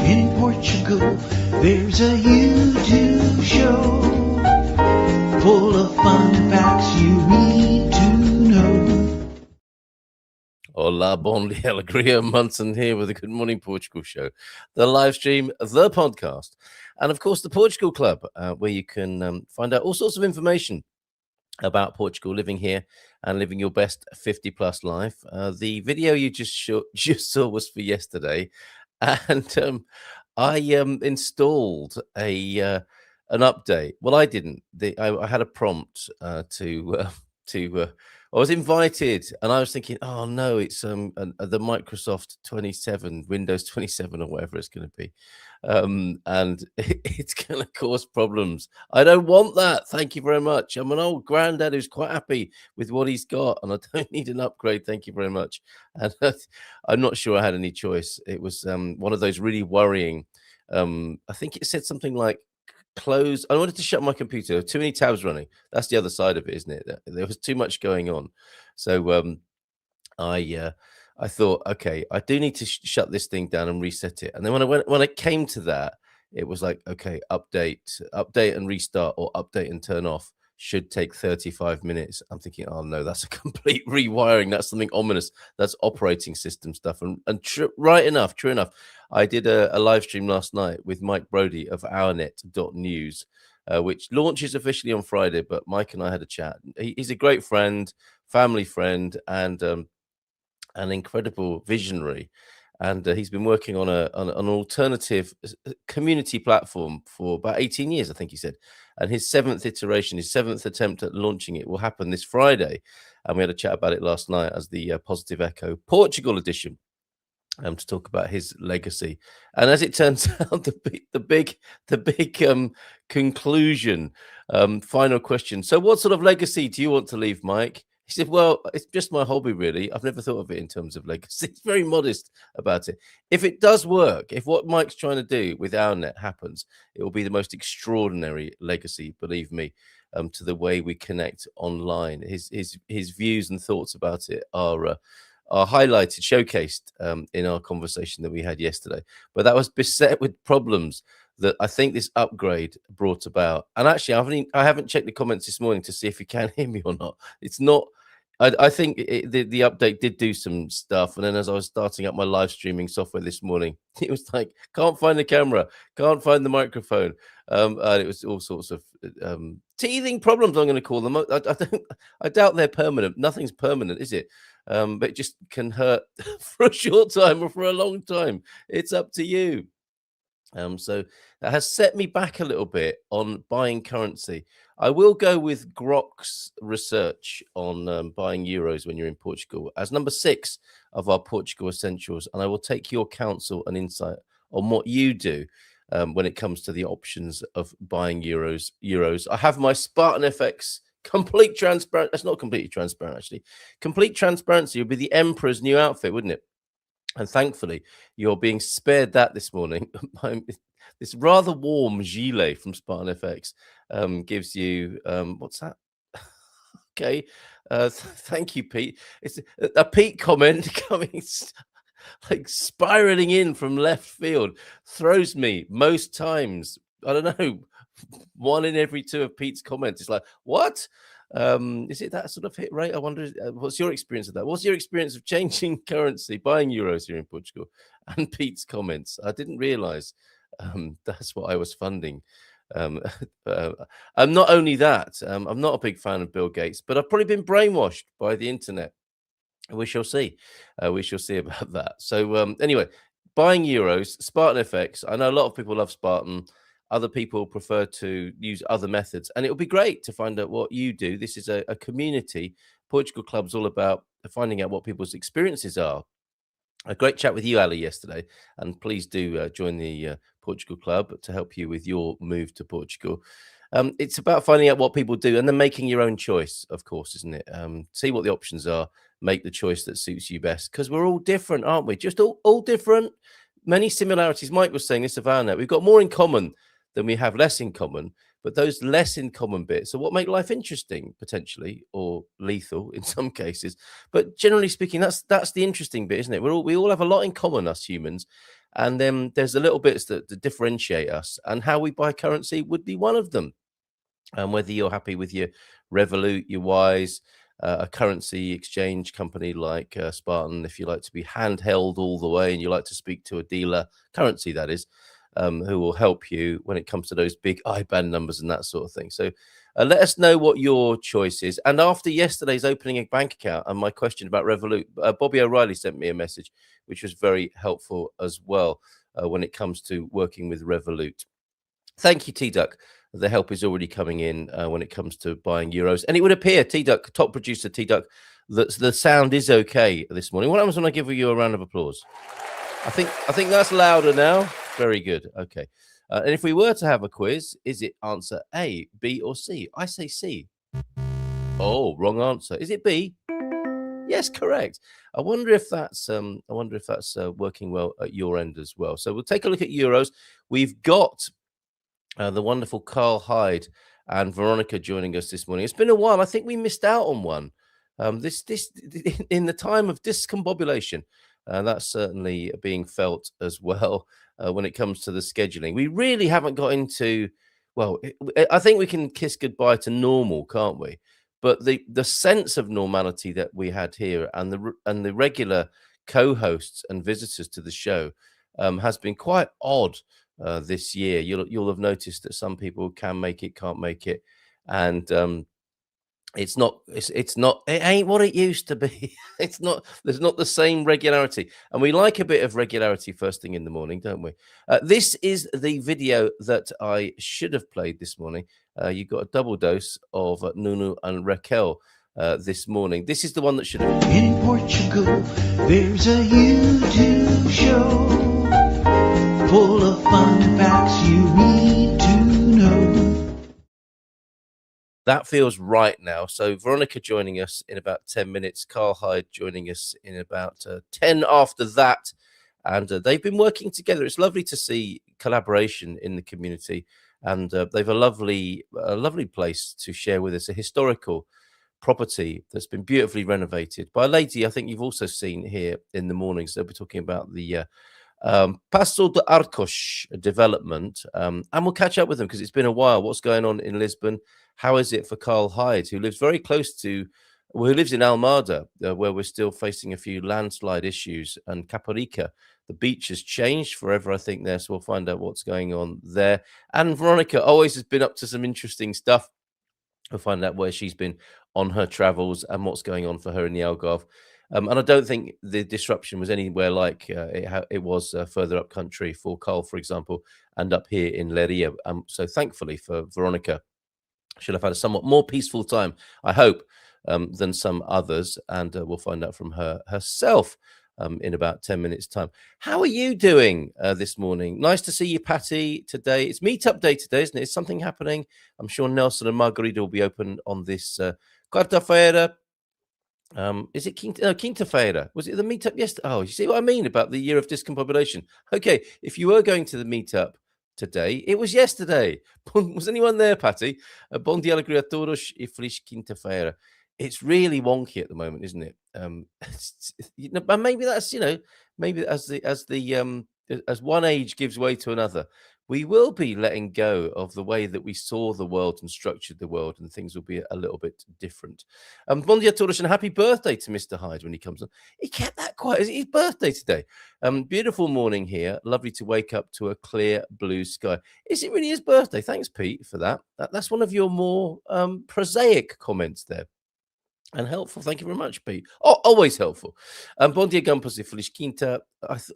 In Portugal, there's a YouTube show full of fun facts you need to know. Hola, bon dia, alegria, Munson here with the Good Morning Portugal show, the live stream, the podcast, and of course the Portugal Club, where you can find out all sorts of information about Portugal, living here and living your best 50-plus life. The video you just saw was for yesterday, and I installed an update. Well, I didn't. I had a prompt to. I was invited, and I was thinking, oh no, it's the Microsoft 27, Windows 27, or whatever it's going to be, and it's going to cause problems. I don't want that. Thank you very much. I'm an old granddad who's quite happy with what he's got, and I don't need an upgrade. Thank you very much. And I'm not sure I had any choice. It was one of those really worrying. I think it said something like, close. I wanted to shut my computer. Too many tabs running. That's the other side of it, isn't it? There was too much going on. So I thought, okay, I do need to shut this thing down and reset it. And then when it came to that, it was like, okay, update and restart, or update and turn off should take 35 minutes. I'm thinking, oh no, that's a complete rewiring. That's something ominous. That's operating system stuff. And true enough, I did a live stream last night with Mike Brodie of ournet.news, which launches officially on Friday. But Mike and I had a chat. He's a great friend, family friend, and an incredible visionary. And he's been working on an alternative community platform for about 18 years, I think he said. And his seventh attempt at launching it will happen this Friday. And we had a chat about it last night as the Positive Echo Portugal edition, to talk about his legacy. And as it turns out, the big conclusion, final question. So what sort of legacy do you want to leave, Mike? He said, well, it's just my hobby, really. I've never thought of it in terms of legacy. It's very modest about it. If it does work, if what Mike's trying to do with OurNet happens, it will be the most extraordinary legacy, believe me, to the way we connect online. His views and thoughts about it are highlighted, showcased in our conversation that we had yesterday. But that was beset with problems that I think this upgrade brought about. And actually, I haven't checked the comments this morning to see if you can hear me or not. It's not. I think the update did do some stuff. And then as I was starting up my live streaming software this morning, it was like, can't find the camera, can't find the microphone. And it was all sorts of teething problems, I'm going to call them. I doubt they're permanent. Nothing's permanent, is it? But it just can hurt for a short time or for a long time. It's up to you. So that has set me back a little bit on buying currency. I will go with Grok's research on buying euros when you're in Portugal as number 6 of our Portugal Essentials. And I will take your counsel and insight on what you do when it comes to the options of buying euros. I have my Spartan FX complete transparent. That's not completely transparent, actually. Complete transparency would be the Emperor's new outfit, wouldn't it? And thankfully, you're being spared that this morning. This rather warm gilet from Spartan FX gives you, what's that? Okay. Thank you, Pete. It's a Pete comment coming like spiraling in from left field. Throws me most times. I don't know. 1 in every 2 of Pete's comments. It's like, what? Is it that sort of hit rate? I wonder, what's your experience of that? What's your experience of changing currency, buying euros here in Portugal? And Pete's comments. I didn't realize that's what I was funding. And not only that, I'm not a big fan of Bill Gates, but I've probably been brainwashed by the internet. We shall see. We shall see about that. So anyway, buying euros, Spartan FX. I know a lot of people love Spartan. Other people prefer to use other methods, and it will be great to find out what you do. This is a community. Portugal Club's all about finding out what people's experiences are. A great chat with you, Ali, yesterday, and please do join the Portugal Club to help you with your move to Portugal. It's about finding out what people do and then making your own choice, of course, isn't it? See what the options are, make the choice that suits you best, because we're all different, aren't we? Just all different. Many similarities. Mike was saying this of OurNet. We've got more in common than we have less in common, but those less in common bits are what make life interesting, potentially, or lethal in some cases. But generally speaking, that's the interesting bit, isn't it? We all have a lot in common, us humans, And then there's the little bits that differentiate us, and how we buy currency would be one of them. And whether you're happy with your Revolut, your Wise, a currency exchange company like Spartan, if you like to be handheld all the way and you like to speak to a dealer, currency that is, who will help you when it comes to those big IBAN numbers and that sort of thing. So let us know what your choice is. And after yesterday's opening a bank account and my question about Revolut, Bobby O'Reilly sent me a message, which was very helpful as well when it comes to working with Revolut. Thank you, T-Duck. The help is already coming in when it comes to buying euros. And it would appear, T-Duck, top producer T-Duck, that the sound is okay this morning. What happens when I give you a round of applause? I think that's louder now. Very good. Okay. And if we were to have a quiz, is it answer A, B, or C? I say C. Oh, wrong answer. Is it B? Yes, correct. I wonder if that's working well at your end as well. So we'll take a look at euros. We've got the wonderful Carl Hyde and Veronica joining us this morning. It's been a while. I think we missed out on one. This in the time of discombobulation, that's certainly being felt as well when it comes to the scheduling. We really haven't got into. Well, I think we can kiss goodbye to normal, can't we? But the sense of normality that we had here, and the regular co-hosts and visitors to the show, has been quite odd. This year, you'll have noticed that some people can make it, can't make it, and it ain't what it used to be. There's not the same regularity, and we like a bit of regularity first thing in the morning, don't we? This is the video that I should have played this morning. You got a double dose of Nuno and Raquel this morning. This is the one that should have. In Portugal, there's a YouTube show full of fun facts you need to know. That feels right now. So Veronica joining us in about 10 minutes. Carl Hyde joining us in about 10 after that. And they've been working together. It's lovely to see collaboration in the community. And they've a lovely place to share with us, a historical property that's been beautifully renovated by a lady I think you've also seen here in the mornings. They'll be talking about the Passo de Arcos development, and we'll catch up with them because it's been a while. What's going on in Lisbon? How is it for Carl Hyde, who lives very close to, who lives in Almada, where we're still facing a few landslide issues, and Caparica, the beach has changed forever, I think, there. So we'll find out what's going on there. And Veronica always has been up to some interesting stuff. We'll find out where she's been on her travels and what's going on for her in the Algarve. And I don't think the disruption was anywhere like it was further up country for Carl, for example, and up here in Leiria. So thankfully for Veronica, she'll have had a somewhat more peaceful time, I hope, than some others. And we'll find out from her herself in about 10 minutes' time. How are you doing this morning? Nice to see you, Patty, today. It's meetup day today, isn't it? Is something happening? I'm sure Nelson and Margarita will be open on this quarta-feira. Is it Quinta-feira? Was it the meetup yesterday? Oh, you see what I mean about the year of discombobulation? Okay, if you were going to the meetup today, it was yesterday. Was anyone there, Patty? Bom dia, alegria a todos e feliz quinta-feira. It's really wonky at the moment, isn't it? But maybe that's, maybe as one age gives way to another, we will be letting go of the way that we saw the world and structured the world, and things will be a little bit different. Bon dia, todos, and happy birthday to Mr. Hyde when he comes on. He kept that quiet. It's his birthday today. Beautiful morning here. Lovely to wake up to a clear blue sky. Is it really his birthday? Thanks, Pete, for that. That's one of your more prosaic comments there. And helpful. Thank you very much, Pete. Oh, always helpful. Bom dia, Gumpers e Feliz Quinta.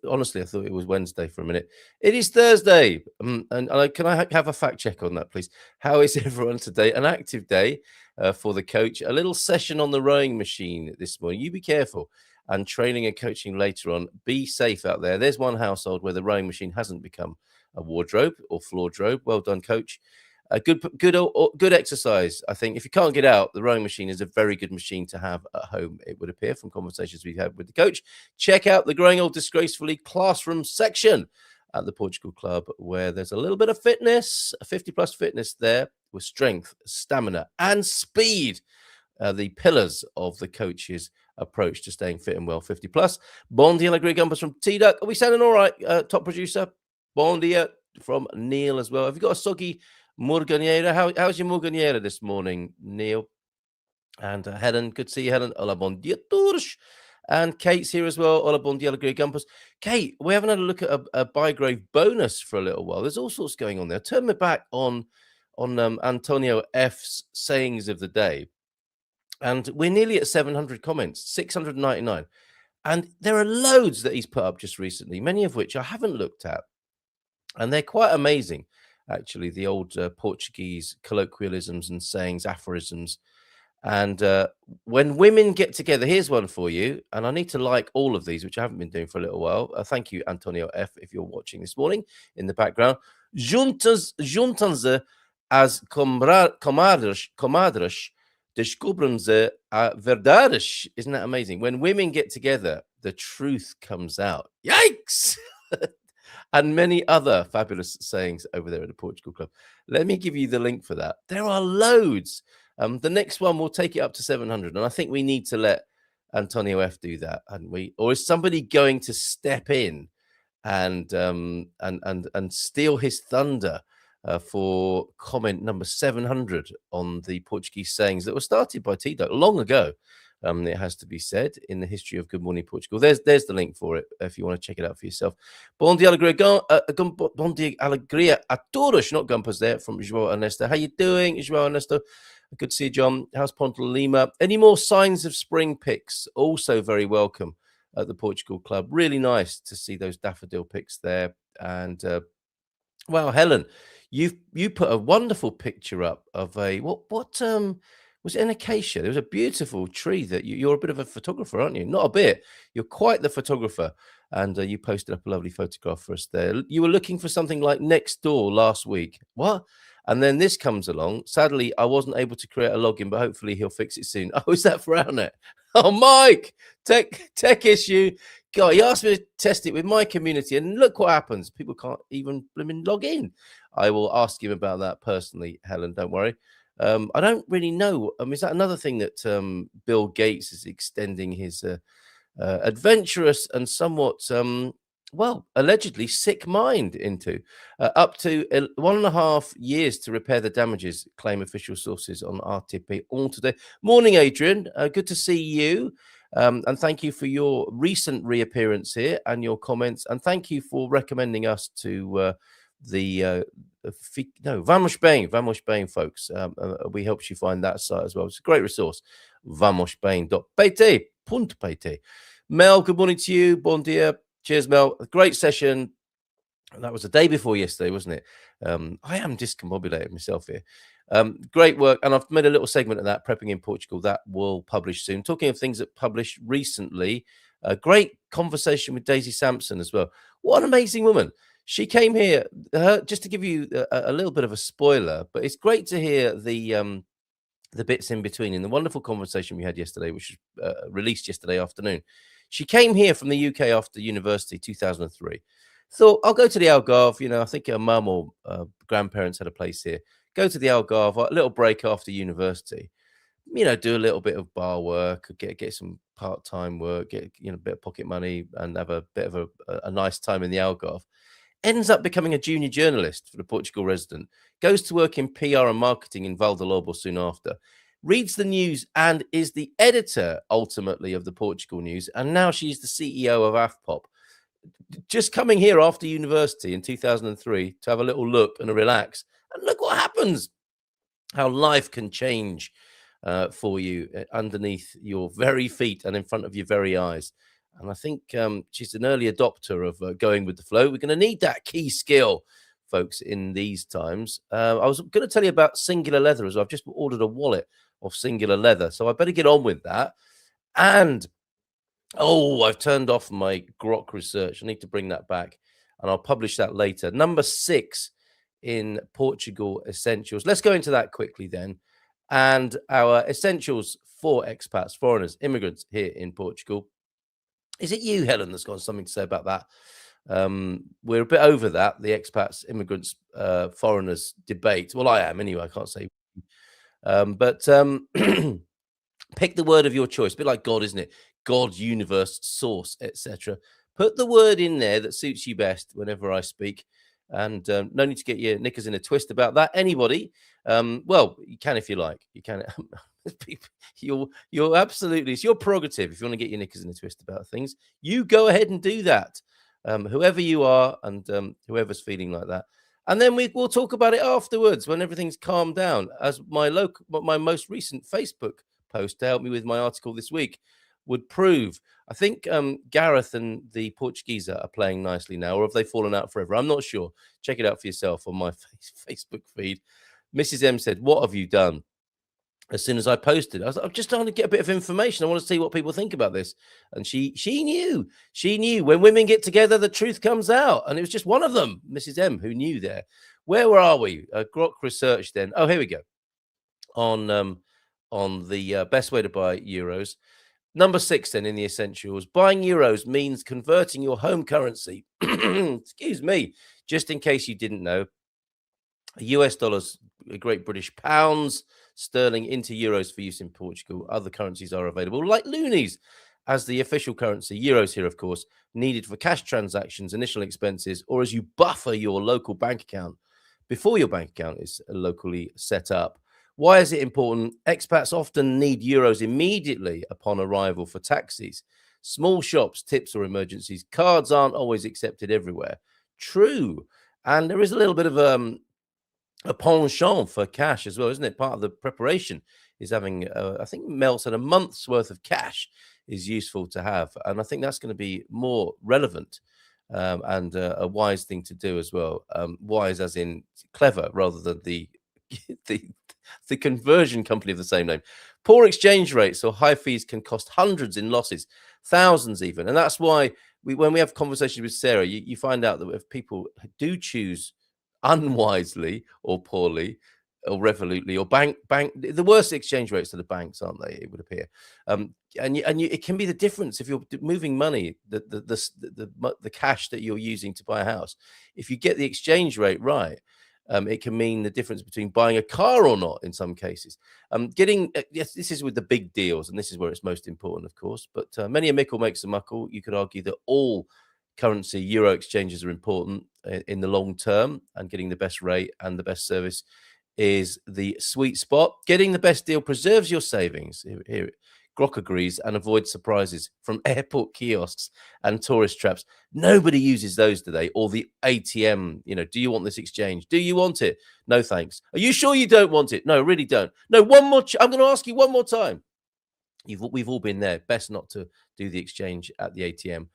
Honestly, I thought it was Wednesday for a minute. It is Thursday. Can I have a fact check on that, please? How is everyone today? An active day for the coach. A little session on the rowing machine this morning. You be careful. And training and coaching later on. Be safe out there. There's one household where the rowing machine hasn't become a wardrobe or floordrobe. Well done, coach. Good exercise. I think if you can't get out, the rowing machine is a very good machine to have at home, it would appear from conversations we've had with the coach. Check out the Growing Old Disgracefully classroom section at the Portugal Club, where there's a little bit of fitness, 50+ fitness there, with strength, stamina, and speed. The pillars of the coach's approach to staying fit and well 50 plus. Bon dia, Alegria Gumpers from T-Duck. Are we sounding all right, top producer? Bon dia from Neil as well. Have you got a soggy Morganiera? How's your Morganiera this morning, Neil? And Helen, good to see you, Helen. Hola, bon dia, todos. And Kate's here as well. Hola, bon dia, Alegria Gumpers. Kate, we haven't had a look at a Bygrave bonus for a little while. There's all sorts going on there. Turn me back on Antonio F's sayings of the day. And we're nearly at 700 comments, 699. And there are loads that he's put up just recently, many of which I haven't looked at. And they're quite amazing, actually, the old Portuguese colloquialisms and sayings, aphorisms. And when women get together, here's one for you. And I need to like all of these, which I haven't been doing for a little while. Thank you, Antonio F., if you're watching this morning in the background. Juntam-se as comadres, descubram-se a verdades. Isn't that amazing? When women get together, the truth comes out. Yikes! And many other fabulous sayings over there at the Portugal Club. Let me give you the link for that. There are loads. The next one will take it up to 700, and I think we need to let Antonio F do that, hadn't we? Or is somebody going to step in and steal his thunder for comment number 700 on the Portuguese sayings that were started by T-Duck long ago? It has to be said, in the history of Good Morning Portugal. There's the link for it if you want to check it out for yourself. Bon dia, alegria a todos, not Gumpers there, from João Ernesto. How you doing, João Ernesto? Good to see you, John. How's Ponta Lima? Any more signs of spring pics? Also very welcome at the Portugal Club. Really nice to see those daffodil pics there. And wow, Helen, you put a wonderful picture up of a what was it, an acacia? There was a beautiful tree that you're a bit of a photographer, aren't you? Not a bit. You're quite the photographer. And you posted up a lovely photograph for us there. You were looking for something like next door last week. What? And then this comes along. Sadly, I wasn't able to create a login, but hopefully he'll fix it soon. Oh, is that for Outnet? Oh, Mike, tech issue. God, he asked me to test it with my community, and look what happens. People can't even log in. I will ask him about that personally, Helen. Don't worry. I don't really know. Is that another thing that Bill Gates is extending his adventurous and somewhat, allegedly sick mind into? Up to 1.5 years to repair the damages, claim official sources on RTP all today. Morning, Adrian. Good to see you. And thank you for your recent reappearance here and your comments. And thank you for recommending us to Vamos Bem, folks. We helped you find that site as well. It's a great resource. vamosbem.pt. Mel, good morning to you. Bon dia. Cheers, Mel. A great session. That was the day before yesterday, wasn't it? I am discombobulated myself here. Great work. And I've made a little segment of that, Prepping in Portugal, that will publish soon. Talking of things that published recently, a great conversation with Daisy Sampson as well. What an amazing woman. She came here, just to give you a little bit of a spoiler, but it's great to hear the bits in between in the wonderful conversation we had yesterday, which was released yesterday afternoon. She came here from the UK after university, 2003. Thought, I'll go to the Algarve. I think her mum or grandparents had a place here. Go to the Algarve, a little break after university. Do a little bit of bar work, get some part-time work, get a bit of pocket money, and have a bit of a nice time in the Algarve. Ends up becoming a junior journalist for the Portugal Resident, goes to work in PR and marketing in Valdelobo soon after, reads the news and is the editor, ultimately, of the Portugal News, and now she's the CEO of AFPOP. Just coming here after university in 2003 to have a little look and a relax, and look what happens, how life can change for you underneath your very feet and in front of your very eyes. And I think she's an early adopter of going with the flow. We're going to need that key skill, folks, in these times. I was going to tell you about Singular Leather as well. I've just ordered a wallet of Singular Leather, so I better get on with that. And, I've turned off my grok research. I need to bring that back, and I'll publish that later. Number 6 in Portugal Essentials. Let's go into that quickly then. And our essentials for expats, foreigners, immigrants here in Portugal. Is it you, Helen, that's got something to say about that? We're a bit over that, the expats, immigrants, foreigners debate. Well, I am anyway. I can't say. But pick the word of your choice. A bit like God, isn't it? God, universe, source, etc. Put the word in there that suits you best whenever I speak. And no need to get your knickers in a twist about that. Anybody, well, you can if you like. You can. You're absolutely. It's your prerogative if you want to get your knickers in a twist about things. You go ahead and do that. Whoever you are, and whoever's feeling like that. And then we'll talk about it afterwards when everything's calmed down. As my most recent Facebook post to help me with my article this week would prove. I think Gareth and the Portuguese are playing nicely now, or have they fallen out forever? I'm not sure. Check it out for yourself on my Facebook feed. Mrs. M said, "What have you done?" As soon as I posted, I was like, I'm just trying to get a bit of information. I want to see what people think about this. And she knew when women get together, the truth comes out. And it was just one of them, Mrs. M, who knew there. Where are we? Grok research then. Oh, here we go. On the best way to buy euros. Number 6 then in the essentials. Buying euros means converting your home currency. Excuse me. Just in case you didn't know, US dollars, Great British pounds, sterling into euros for use in Portugal. Other currencies are available, like loonies as the official currency. Euros here, of course, needed for cash transactions, initial expenses, or as you buffer your local bank account before your bank account is locally set up. Why is it important? Expats often need euros immediately upon arrival for taxis, small shops, tips, or emergencies. Cards aren't always accepted everywhere. True. And there is a little bit of a penchant for cash as well, isn't it? Part of the preparation is having, I think Mel said, a month's worth of cash is useful to have. And I think that's going to be more relevant and a wise thing to do as well. Wise as in clever rather than the the conversion company of the same name. Poor exchange rates or high fees can cost hundreds in losses, thousands even. And that's why when we have conversations with Sarah, you find out that if people do choose unwisely or poorly or revolutely or bank the worst exchange rates are the banks, aren't they? It would appear. It can be the difference if you're moving money, the cash that you're using to buy a house. If you get the exchange rate right, it can mean the difference between buying a car or not in some cases. Yes, this is with the big deals, and this is where it's most important, of course. But many a mickle makes a muckle. You could argue that all currency euro exchanges are important in the long term, and getting the best rate and the best service is the sweet spot. Getting the best deal preserves your savings. Here Grok agrees, and avoids surprises from airport kiosks and tourist traps. Nobody uses those today, or the ATM. Do you want this exchange? Do you want it? No, thanks. Are you sure you don't want it? No, really don't. No, one more. I'm going to ask you one more time. We've all been there. Best not to do the exchange at the ATM.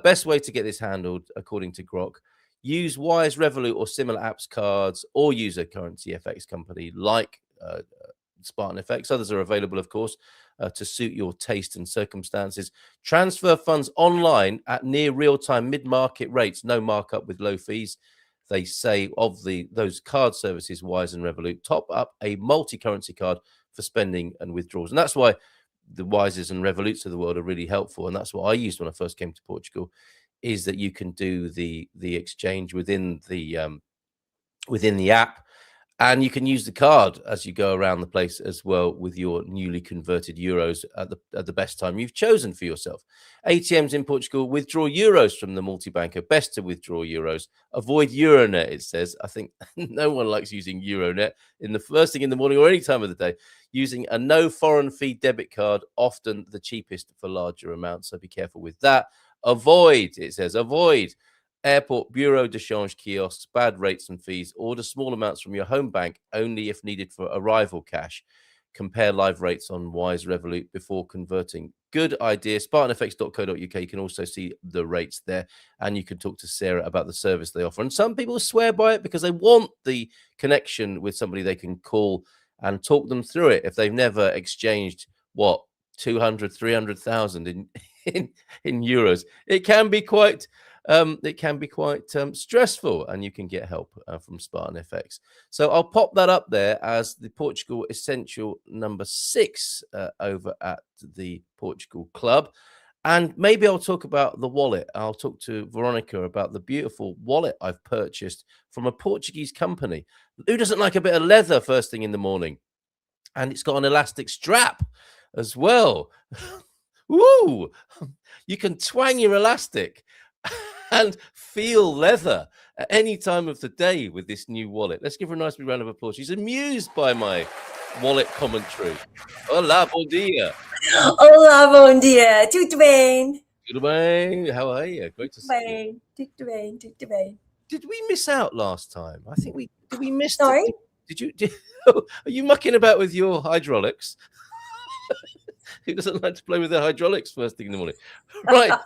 Best way to get this handled, according to Grok, use Wise, Revolut, or similar apps, cards, or use a currency FX company like Spartan FX. Others are available, of course, to suit your taste and circumstances. Transfer funds online at near real-time mid-market rates, no markup with low fees. They say of those card services, Wise and Revolut, top up a multi-currency card for spending and withdrawals. And that's why the Wises and Revoluts of the world are really helpful. And that's what I used when I first came to Portugal, is that you can do the exchange within the app. And you can use the card as you go around the place as well with your newly converted euros at the best time you've chosen for yourself. ATMs in Portugal withdraw euros from the multi-banker. Best to withdraw euros. Avoid Euronet, it says. I think no one likes using Euronet in the first thing in the morning or any time of the day. Using a no foreign fee debit card, often the cheapest for larger amounts. So be careful with that. Avoid, it says, avoid airport bureau de change kiosks, bad rates and fees. Order small amounts from your home bank only if needed for arrival cash. Compare live rates on Wise, Revolut before converting. Good idea. SpartanFX.co.uk. You can also see the rates there, and you can talk to Sarah about the service they offer. And some people swear by it because they want the connection with somebody they can call and talk them through it if they've never exchanged 200, 300,000 in euros. It can be quite stressful, and you can get help from Spartan FX. So I'll pop that up there as the Portugal Essential number 6 over at the Portugal Club. And maybe I'll talk about the wallet. I'll talk to Veronica about the beautiful wallet I've purchased from a Portuguese company. Who doesn't like a bit of leather first thing in the morning? And it's got an elastic strap as well. Woo! You can twang your elastic and feel leather at any time of the day with this new wallet. Let's give her a nice big round of applause. She's amused by my wallet commentary. Hola, bon dia. Hola, bon dia. Tudo bem? Tudo bem? How are you? Great to see you. Tudo bem, tudo bem. Did we miss out last time? I think did we miss Sorry? Are you mucking about with your hydraulics? Who doesn't like to play with their hydraulics first thing in the morning? Right.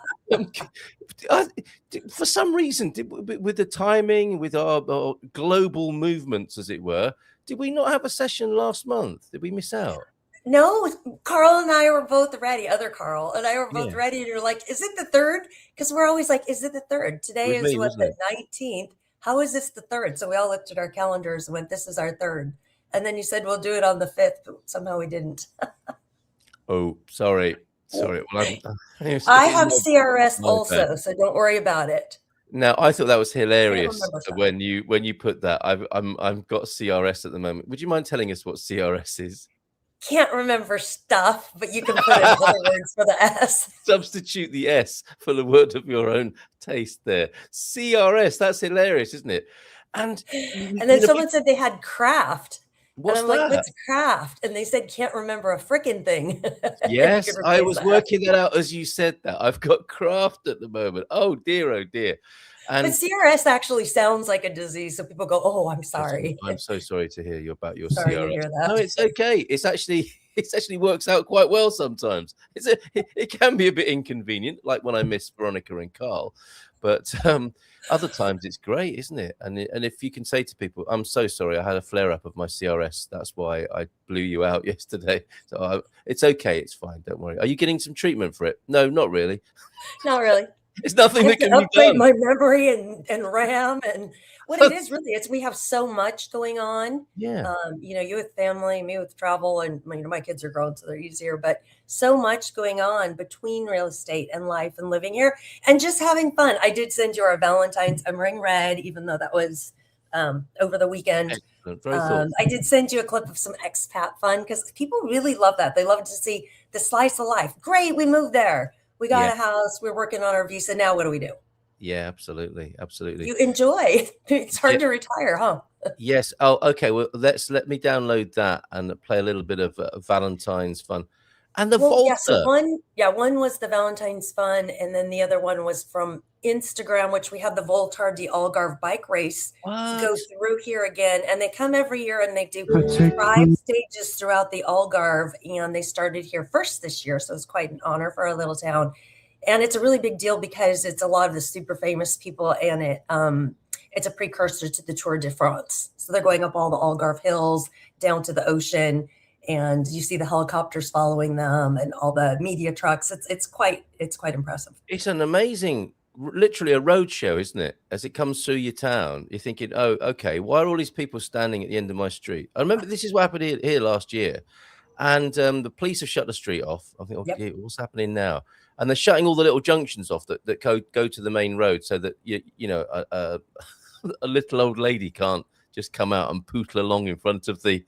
For some reason, with the timing, with our global movements, as it were, did we not have a session last month? Did we miss out? No, Carl and I were both ready. Other Carl and I were both Yeah. ready. And you're like, is it the third? Because we're always like, is it the third? Today With is me, what, wasn't the 19th? How is this the third? So we all looked at our calendars and went, this is our third. And then you said, we'll do it on the 5th, but somehow we didn't. Oh, sorry. Well, I have CRS also, so don't worry about it. Now, I thought that was hilarious remember when you put that. I've got CRS at the moment. Would you mind telling us what CRS is? Can't remember stuff, but you can put in other words for the S. Substitute the S for the word of your own taste there. CRS, that's hilarious, isn't it? And then someone said they had craft. What's and I'm that? like, what's craft? And they said, can't remember a freaking thing. Yes, I was working that out as you said that. I've got craft at the moment. Oh dear, oh dear. But CRS actually sounds like a disease, so people go, "Oh, I'm sorry." I'm so sorry to hear about your sorry CRS. to hear that. No, it's okay. It actually works out quite well sometimes. It can be a bit inconvenient, like when I miss Veronica and Carl, but other times it's great, isn't it? And if you can say to people, "I'm so sorry, I had a flare up of my CRS. That's why I blew you out yesterday." So it's okay. It's fine. Don't worry. Are you getting some treatment for it? No, not really. Not really. It's nothing that can be upgrade done. My memory and RAM and what it is really, we have so much going on. Yeah. You with family, me with travel, and my kids are grown, so they're easier. But so much going on between real estate and life and living here and just having fun. I did send you our Valentine's. I'm wearing red, even though that was over the weekend. I did send you a clip of some expat fun because people really love that. They love to see the slice of life. Great, we moved there. We got a house. We're working on our visa. Now what do we do? Yeah, absolutely. You enjoy. It's hard to retire, huh? Yes. Oh, okay. Well, let me download that and play a little bit of Valentine's fun. And the Volta. Yeah, so one was the Valentine's fun, and then the other one was from Instagram, which we had the Volta de Algarve bike race go through here again. And they come every year and they do 5 stages throughout the Algarve, and they started here first this year. So it's quite an honor for our little town. And it's a really big deal because it's a lot of the super famous people, and it's a precursor to the Tour de France. So they're going up all the Algarve hills down to the ocean. And you see the helicopters following them and all the media trucks. It's quite impressive. It's an amazing, literally a road show, isn't it? As it comes through your town, you're thinking, oh, okay, why are all these people standing at the end of my street? I remember this is what happened here last year. And the police have shut the street off. I think, okay, what's happening now? And they're shutting all the little junctions off that go to the main road so that, a little old lady can't just come out and pootle along in front of the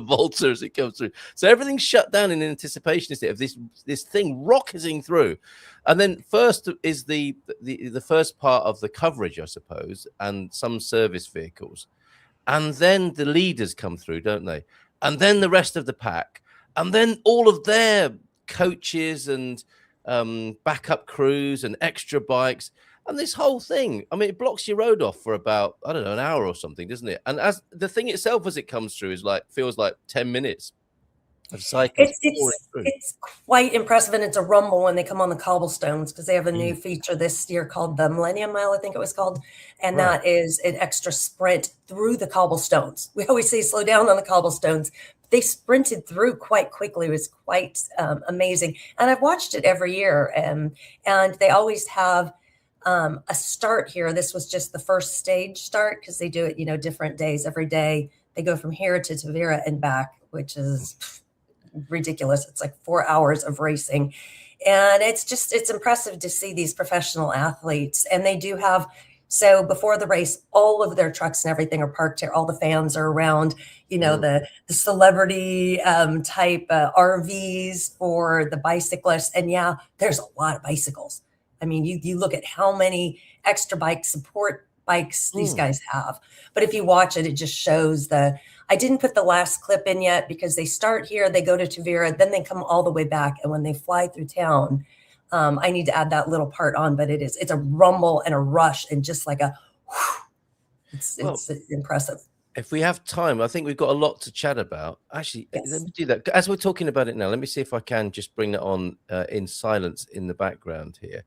Volta as it comes through. So everything's shut down in anticipation of this thing rocketing through. And then first is the first part of the coverage, I suppose, and some service vehicles. And then the leaders come through, don't they? And then the rest of the pack. And then all of their coaches and backup crews and extra bikes. And this whole thing, I mean, it blocks your road off for about, I don't know, an hour or something, doesn't it? And as the thing itself, as it comes through, feels like 10 minutes of cycling. It's quite impressive, and it's a rumble when they come on the cobblestones because they have a new feature this year called the Millennium Mile, I think it was called, and that is an extra sprint through the cobblestones. We always say slow down on the cobblestones. They sprinted through quite quickly. It was quite amazing, and I've watched it every year, and they always have a start here. This was just the first stage start because they do it, different days. Every day they go from here to Tavira and back, which is ridiculous. It's like 4 hours of racing. And it's impressive to see these professional athletes. And they do have So before the race, all of their trucks and everything are parked here. All the fans are around, the celebrity type RVs for the bicyclists. And yeah, there's a lot of bicycles. I mean, you look at how many extra bike support bikes these guys have. But if you watch it, it just shows I didn't put the last clip in yet because they start here, they go to Tavira, then they come all the way back. And when they fly through town, I need to add that little part on, but it's a rumble and a rush and just like it's impressive. If we have time, I think we've got a lot to chat about. Actually, Yes. Let me do that. As we're talking about it now, let me see if I can just bring that on in silence in the background here.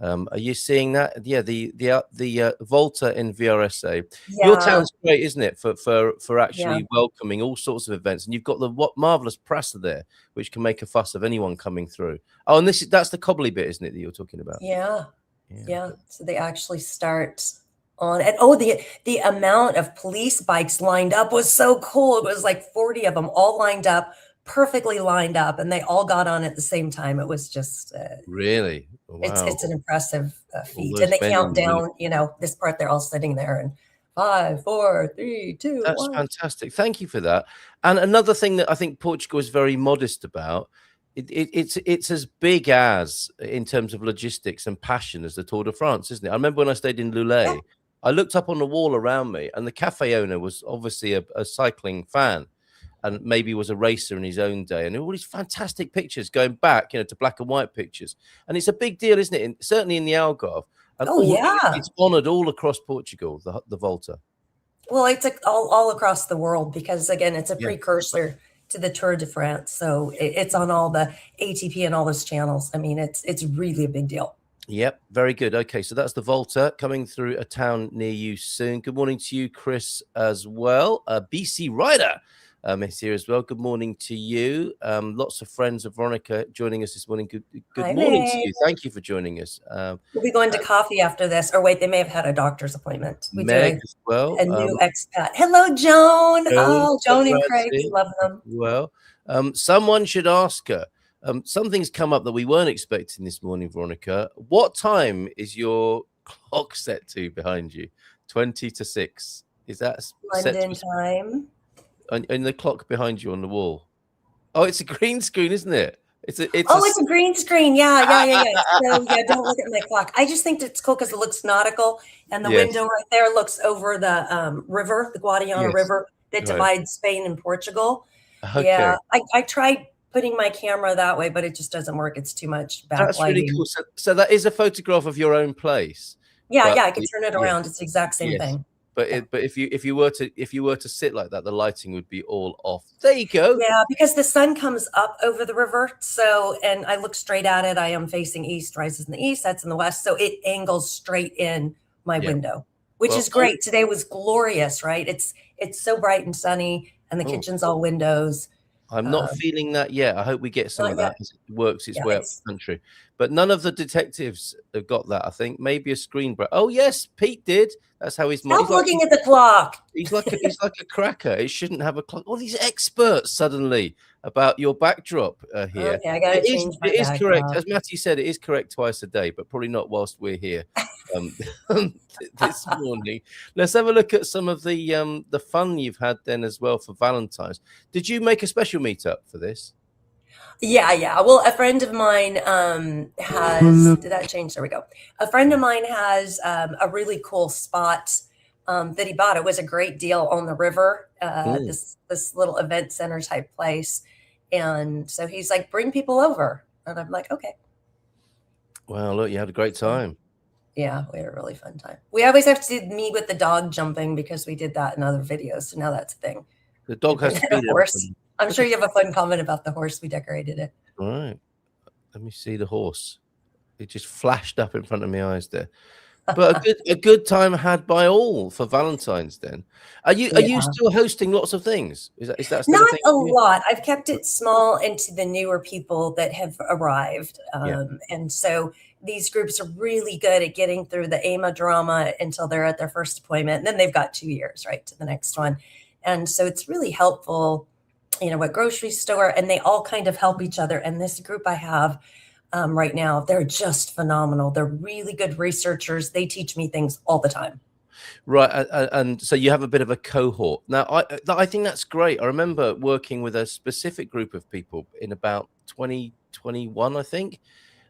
Are you seeing that? Yeah, the Volta in VRSA. Yeah. Your town's great, isn't it? For actually welcoming all sorts of events, and you've got the marvelous press there, which can make a fuss of anyone coming through. Oh, and that's the cobbly bit, isn't it, that you're talking about? Yeah. So they actually start on, and the amount of police bikes lined up was so cool. It was like 40 of them all lined up, perfectly lined up, and they all got on at the same time. It was just really wow. It's an impressive feat, and they count down. This part they're all sitting there and 5, 4, 3, 2. That's 1. fantastic. Thank you for that. And another thing that I think Portugal is very modest about. It's as big as in terms of logistics and passion as the Tour de France, isn't it? I remember when I stayed in Lulé, I looked up on the wall around me, and the cafe owner was obviously a cycling fan, and maybe was a racer in his own day, and all these fantastic pictures going back, to black and white pictures, and it's a big deal, isn't it? Certainly in the Algarve, and it's honoured all across Portugal, the Volta. Well, it's all across the world because again, it's a precursor to the Tour de France, so it's on all the ATP and all those channels. I mean, it's really a big deal. Yep, very good. Okay, so that's the Volta coming through a town near you soon. Good morning to you, Chris, as well. BC Rider is here as well. Good morning to you. Lots of friends of Veronica joining us this morning. Good morning to you. Thank you for joining us. We'll be going to coffee after this. Or wait, they may have had a doctor's appointment. We Meg as well. A new expat. Hello, Joan. Joan and Craig. We love them. Well, someone should ask her. Something's come up that we weren't expecting this morning, Veronica. What time is your clock set to behind you? 20 to 6. Is that London time? And the clock behind you on the wall. Oh, it's a green screen, isn't it? It's a green screen. Yeah. So don't look at my clock. I just think it's cool because it looks nautical, and the window right there looks over the river, the Guadiana River that divides Spain and Portugal. Okay. Yeah, I tried putting my camera that way, but it just doesn't work. It's too much backlighting. That's really cool. So that is a photograph of your own place. Yeah, I can turn it around. It's the exact same thing. But if you were to sit like that, the lighting would be all off. There you go. Yeah, because the sun comes up over the river. So, and I look straight at it. I am facing east, rises in the east, sets in the west. So it angles straight in my window, which is great. Today was glorious, right? It's so bright and sunny, and the kitchen's all windows. I'm not feeling that yet. I hope we get some of that as it works its way up the country. But none of the detectives have got that, I think. Maybe a screen break. Oh, yes, Pete did. That's how he's... Stop looking at the clock. He's like a cracker. It shouldn't have a clock. All these experts suddenly about your backdrop here. Okay, I got to change my backdrop. It is correct. As Matty said, it is correct twice a day, but probably not whilst we're here this morning. Let's have a look at some of the fun you've had then as well for Valentine's. Did you make a special meetup for this? Yeah. Well, a friend of mine has... Did that change? There we go. A friend of mine has a really cool spot that he bought. It was a great deal on the river, this little event center type place. And so he's like, bring people over. And I'm like, okay. Well, look, you had a great time. Yeah, we had a really fun time. We always have to do me with the dog jumping because we did that in other videos. So now that's a thing. The dog has to be there. Horse. I'm sure you have a fun comment about the horse. We decorated it. All right. Let me see the horse. It just flashed up in front of my eyes there. But a good time had by all for Valentine's then. Are you still hosting lots of things? Is that still not a thing? A lot? I've kept it small and to the newer people that have arrived. And so these groups are really good at getting through the AMA drama until they're at their first appointment. And then they've got 2 years, right, to the next one. And so it's really helpful, at grocery store, and they all kind of help each other. And this group I have, right now. They're just phenomenal. They're really good researchers. They teach me things all the time. Right, and so you have a bit of a cohort. Now, I think that's great. I remember working with a specific group of people in about 2021, I think,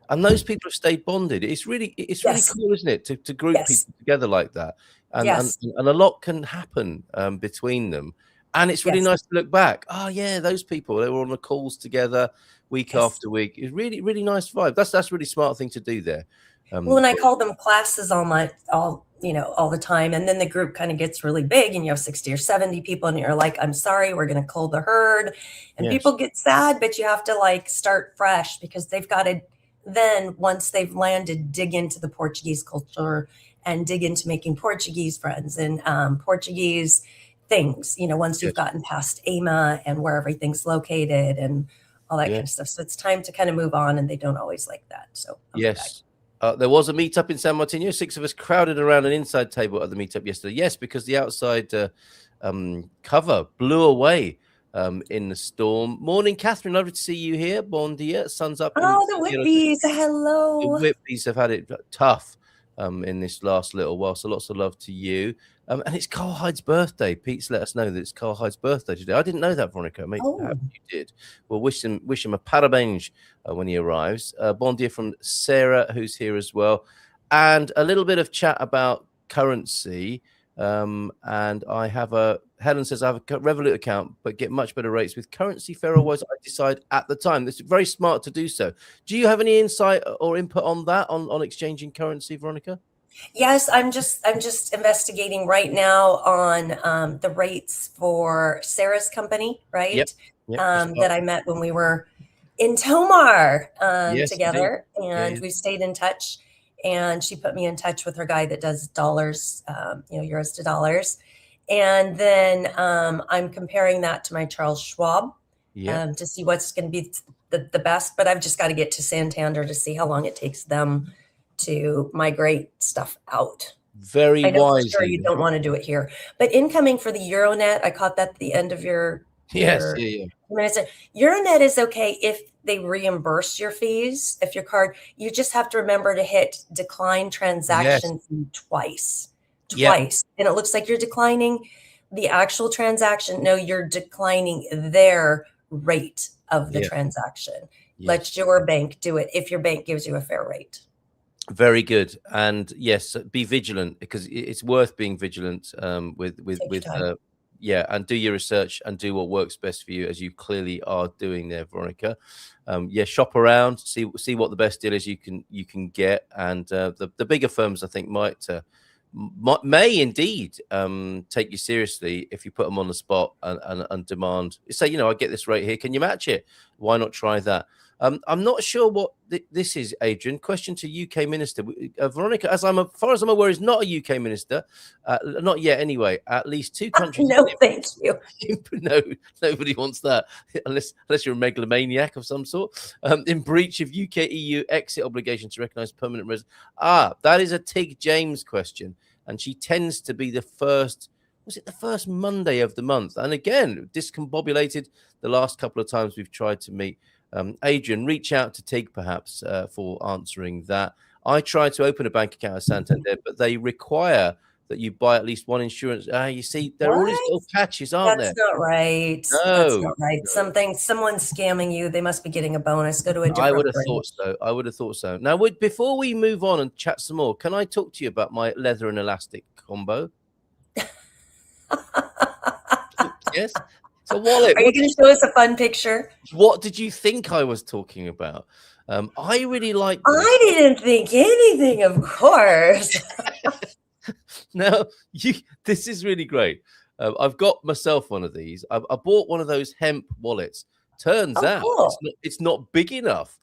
and those people have stayed bonded. It's really Yes. cool, isn't it, to group Yes. people together like that, and Yes. a lot can happen between them, and it's really Yes. nice to look back. Oh yeah, those people, they were on the calls together week Yes. after week. It's really nice vibe. That's really smart thing to do there. Well, and I call them classes all the time. And then the group kind of gets really big and you have 60 or 70 people and you're like, I'm sorry, we're going to cull the herd. And Yes. people get sad, but you have to like start fresh because they've got to then, once they've landed, dig into the Portuguese culture and dig into making Portuguese friends and Portuguese things, once you've gotten past AMA and where everything's located and all that kind of stuff. So it's time to kind of move on, and they don't always like that. So yes. There was a meetup in San Martino. 6 of us crowded around an inside table at the meetup yesterday. Yes, because the outside cover blew away in the storm. Morning, Catherine. Lovely to see you here. Bon dia. Sun's up. Oh, the Whitbees. Hello. The Whitbees have had it tough in this last little while. So lots of love to you. And it's Carl Hyde's birthday. Pete's let us know that it's Carl Hyde's birthday today. I didn't know that, Veronica. Maybe you did. Well, wish him a parabéns when he arrives. Bon dia from Sarah, who's here as well. And a little bit of chat about currency. And Helen says, I have a Revolut account, but get much better rates with currency. Fairwise, I decide at the time. It's very smart to do so. Do you have any insight or input on that, on exchanging currency, Veronica? Yes, I'm just investigating right now on the rates for Sarah's company, right? Yep. That I met when we were in Tomar together, indeed. and we stayed in touch. And she put me in touch with her guy that does dollars, euros to dollars. And then I'm comparing that to my Charles Schwab to see what's going to be the best. But I've just got to get to Santander to see how long it takes them to migrate stuff out. Very wisely. Sure, you don't want to do it here. But incoming for the Euronet, I caught that at the end of your minutes. Euronet is okay if they reimburse your fees. If your card, you just have to remember to hit decline transaction fee twice. And it looks like you're declining the actual transaction. No, you're declining their rate of the transaction. Let your bank do it if your bank gives you a fair rate. Very good. And yes, be vigilant, because it's worth being vigilant and do your research and do what works best for you, as you clearly are doing there, Veronica. Shop around, see what the best deal is you can get, and the bigger firms, I think, may indeed take you seriously if you put them on the spot and demand, say, I get this rate here, can you match it? Why not try that? I'm not sure what this is, Adrian. Question to UK Minister. Veronica, as far as I'm aware, is not a UK Minister. Not yet, anyway. At least 2 countries. No, thank you. No, nobody wants that, unless you're a megalomaniac of some sort. In breach of UK EU exit obligation to recognise permanent residents. That is a Tig James question. And she tends to be the first Monday of the month? And again, discombobulated the last couple of times we've tried to meet. Adrian, reach out to Tig perhaps for answering that. I tried to open a bank account at Santander, but they require that you buy at least one insurance. You see, there are all these little catches, aren't there? That's not right. No, that's not right. No. Someone's scamming you. They must be getting a bonus. Go to a different I would have thought so. Now, before we move on and chat some more, can I talk to you about my leather and elastic combo? Yes. A wallet. Are you going to show us a fun picture? What did you think I was talking about? I really like this. I didn't think anything, of course. Now, this is really great. I've got myself one of these. I bought one of those hemp wallets. Turns out it's not big enough.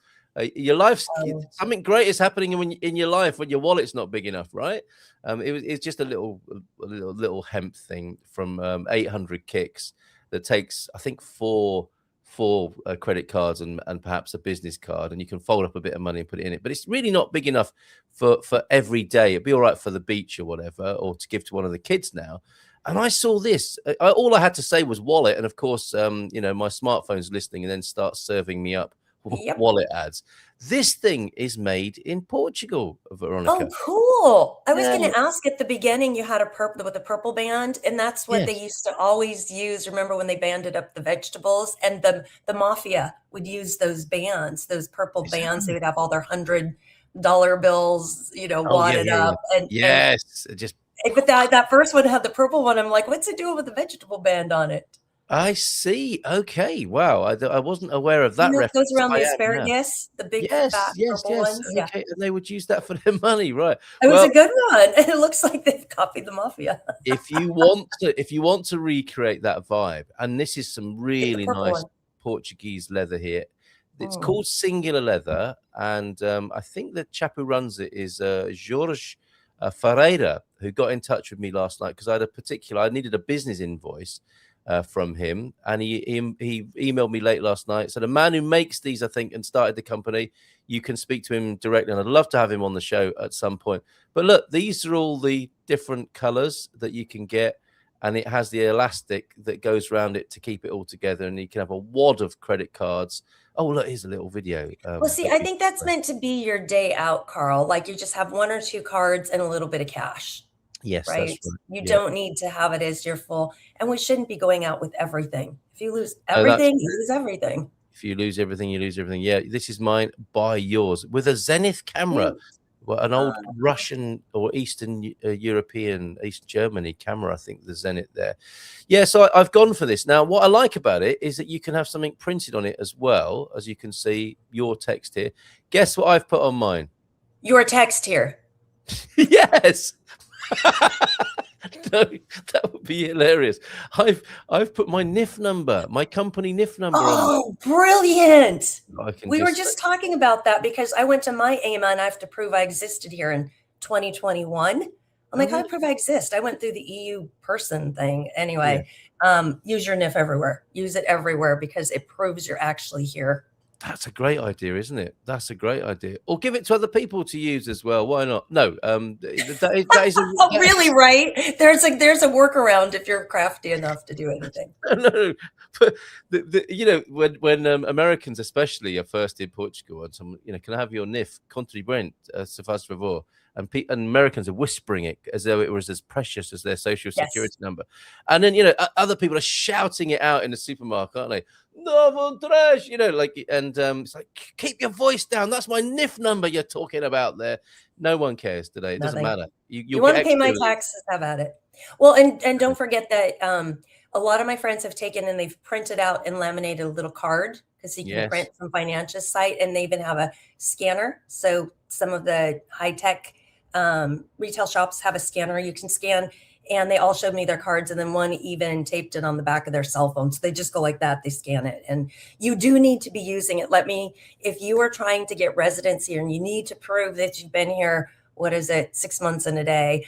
Your life's something great is happening in your life when your wallet's not big enough, right? It's just a little hemp thing from 800 kicks. That takes, I think, four credit cards and perhaps a business card, and you can fold up a bit of money and put it in it. But it's really not big enough for every day. It'd be all right for the beach or whatever, or to give to one of the kids now. And I saw this. All I had to say was wallet, and of course, my smartphone's listening and then starts serving me up Yep. wallet ads. This thing is made in Portugal, Veronica. Oh, cool. I was Yeah. going to ask at the beginning, you had a purple with a purple band, and that's what they Yes. used to always use. Remember when they banded up the vegetables, and the mafia would use those bands, those purple Is that bands. They right? would have all their $100 bills, Oh, yeah, wadded yeah, yeah. up, and Yes. Just but that first one had the purple one. I'm like, what's it doing with the vegetable band on it? I see. Okay. Wow. I wasn't aware of You that know, it goes reference. around I the am now. asparagus, the big Yes, fat yes, purple yes. ones. Yeah, Okay. And they would use that for their money, right? it was a Well, good one. It looks like they've copied the mafia. if you want to recreate that vibe, and this is some Get the really purple nice one. Portuguese leather here. It's Mm. called Singular Leather, and I think the chap who runs it is Jorge Ferreira, who got in touch with me last night because I needed a business invoice from him, and he emailed me late last night. So the man who makes these, I think, and started the company, you can speak to him directly, and I'd love to have him on the show at some point. But look, these are all the different colors that you can get, and it has the elastic that goes around it to keep it all together, and you can have a wad of credit cards. Oh, look, here's a little video. Well, see, I think that's meant to be your day out, Carl. Like you just have 1 or 2 cards and a little bit of cash, Yes, that's right? right. You Yeah. don't need to have it as your full, and we shouldn't be going out with everything. If you lose Oh, that's everything, you lose everything. If you lose everything, you lose everything. Yeah, this is mine. Buy yours with a Zenith camera. Well, an old Russian or Eastern European, East Germany camera, I think the Zenith there. Yeah, so I've gone for this. Now, what I like about it is that you can have something printed on it as well, as you can see your text here. Guess what I've put on mine? Your text here. Yes. No, that would be hilarious. I've put my NIF number, my company NIF number on. Oh, brilliant. We were just just talking about that because I went to my AMA and I have to prove I existed here in 2021. I'm like, how do I prove I exist? I went through the EU person thing. Anyway, use your NIF everywhere. Use it everywhere because it proves you're actually here. That's a great idea, isn't it? That's a great idea. Or give it to other people to use as well. Why not? No, that is Oh, really? Right? There's a workaround if you're crafty enough to do anything. No, but when Americans especially are first in Portugal and some, can I have your NIF contribuent, se faz favor, and Americans are whispering it as though it was as precious as their social security number, and then other people are shouting it out in the supermarket, aren't they? No, trash, it's like, keep your voice down. That's my NIF number you're talking about there. No one cares today. It doesn't matter. You want to pay my taxes? Have at it. Well, and don't forget that a lot of my friends have taken and they've printed out and laminated a little card because you can print from Financial's site, and they even have a scanner. So some of the high tech retail shops have a scanner you can scan. And they all showed me their cards, and then one even taped it on the back of their cell phone. So they just go like that, they scan it. And you do need to be using it. If you are trying to get residency and you need to prove that you've been here, 6 months and a day,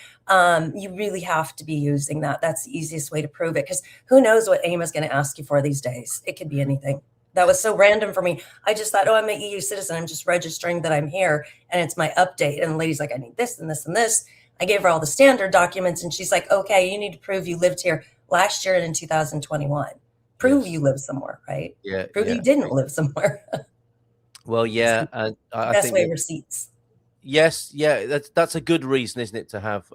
you really have to be using that. That's the easiest way to prove it, because who knows what AIM is going to ask you for these days. It could be anything. That was so random for me. I just thought, I'm an EU citizen. I'm just registering that I'm here, and it's my update. And the lady's like, I need this and this and this. I gave her all the standard documents, and she's like, okay, you need to prove you lived here last year and in 2021. Prove you live somewhere, right? Yeah. Prove you didn't live somewhere. Well, yeah. And I best think way receipts. Yes. Yeah. That's a good reason, isn't it, to have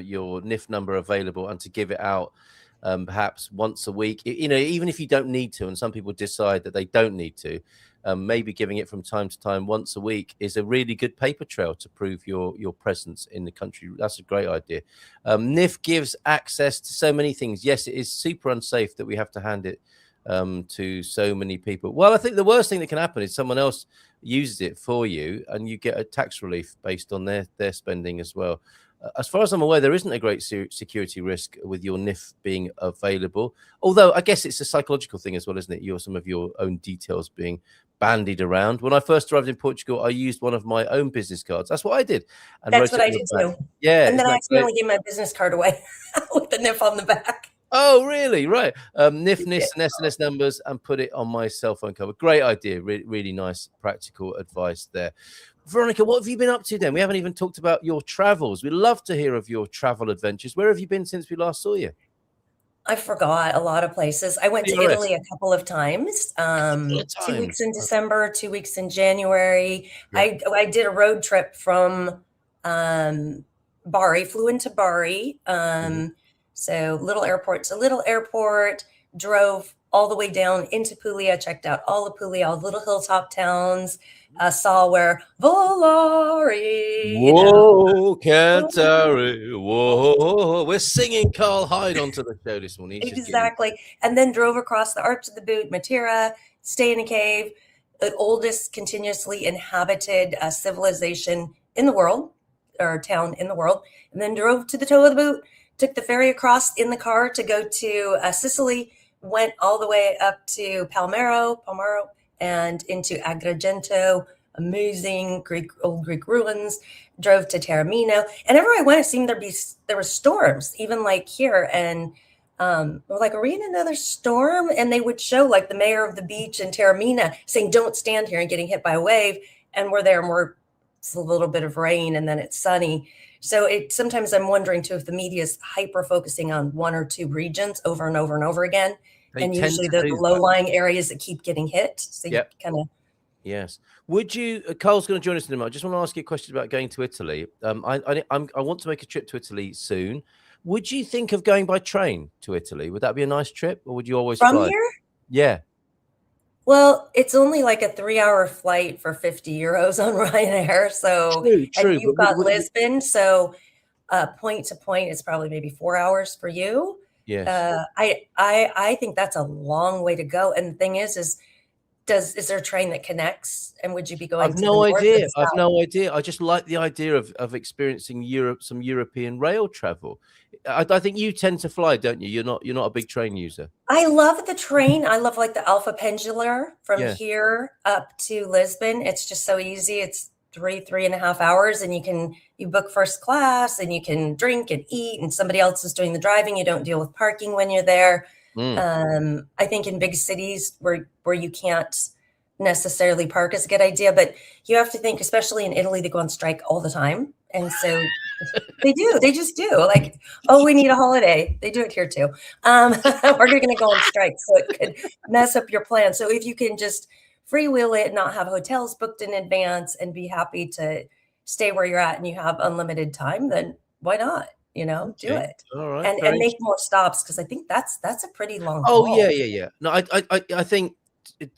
your NIF number available and to give it out perhaps once a week, even if you don't need to. And some people decide that they don't need to. Maybe giving it from time to time once a week is a really good paper trail to prove your presence in the country. That's a great idea. NIF gives access to so many things. Yes, it is super unsafe that we have to hand it to so many people. Well, I think the worst thing that can happen is someone else uses it for you and you get a tax relief based on their spending as well. As far as I'm aware, there isn't a great security risk with your NIF being available. Although I guess it's a psychological thing as well, isn't it? Some of your own details being bandied around. When I first arrived in Portugal, I used one of my own business cards. That's what I did. And that's what I did too. Yeah. And then I accidentally gave my business card away with the NIF on the back. Oh, really? Right. NIF, NIS, and SNS numbers, and put it on my cell phone cover. Great idea. Really nice practical advice there. Veronica, what have you been up to then? We haven't even talked about your travels. We'd love to hear of your travel adventures. Where have you been since we last saw you? I forgot a lot of places. I went to PRS. Italy a couple of times. 2 weeks in December, 2 weeks in January. Yeah. I did a road trip from Bari, flew into Bari. So little airport to little airport, drove all the way down into Puglia, checked out all of Puglia, all the little hilltop towns, saw where Volare. Whoa, Cantare, whoa. We're singing Carl Hyde onto the show this morning. Exactly. And then drove across the Arch of the Boot, Matera, stay in a cave, the oldest continuously inhabited civilization in the world, or town in the world, and then drove to the toe of the boot, took the ferry across in the car to go to Sicily, went all the way up to Palmero, and into Agrigento, amazing old Greek ruins, drove to Taormino. And everywhere I went, it seemed there were storms, even like here. And we're like, are we in another storm? And they would show like the mayor of the beach in Taormina saying, don't stand here, and getting hit by a wave. And we're there and it's a little bit of rain and then it's sunny. So sometimes I'm wondering too, if the media is hyper focusing on one or two regions over and over and over again. And usually the low-lying areas that keep getting hit. So you kind of. Yes. Would you? Carl's going to join us in a moment. I just want to ask you a question about going to Italy. I want to make a trip to Italy soon. Would you think of going by train to Italy? Would that be a nice trip, or would you always from fly? Here? Yeah. Well, it's only like a 3-hour flight for 50 euros on Ryanair. So true. And you've got Lisbon, so point to point is probably maybe 4 hours for you. Yes. I think that's a long way to go. And the thing is there a train that connects? And would you be going? I've no idea. I've no idea. I just like the idea of experiencing some European rail travel. I think you tend to fly, don't you? You're not a big train user. I love the train. I love like the Alpha Pendular from here up to Lisbon. It's just so easy. It's 3.5 hours, and you book first class, and you can drink and eat, and somebody else is doing the driving. You don't deal with parking when you're there. I think in big cities where you can't necessarily park is a good idea, but you have to think, especially in Italy, they go on strike all the time. And so they just do, like, oh, we need a holiday. They do it here too. We're going to go on strike. So it could mess up your plan. So if you can just freewheel it, not have hotels booked in advance, and be happy to stay where you're at, and you have unlimited time, then why not? Do it. All right, and make more stops, because I think that's a pretty long haul. Oh, yeah. No, I think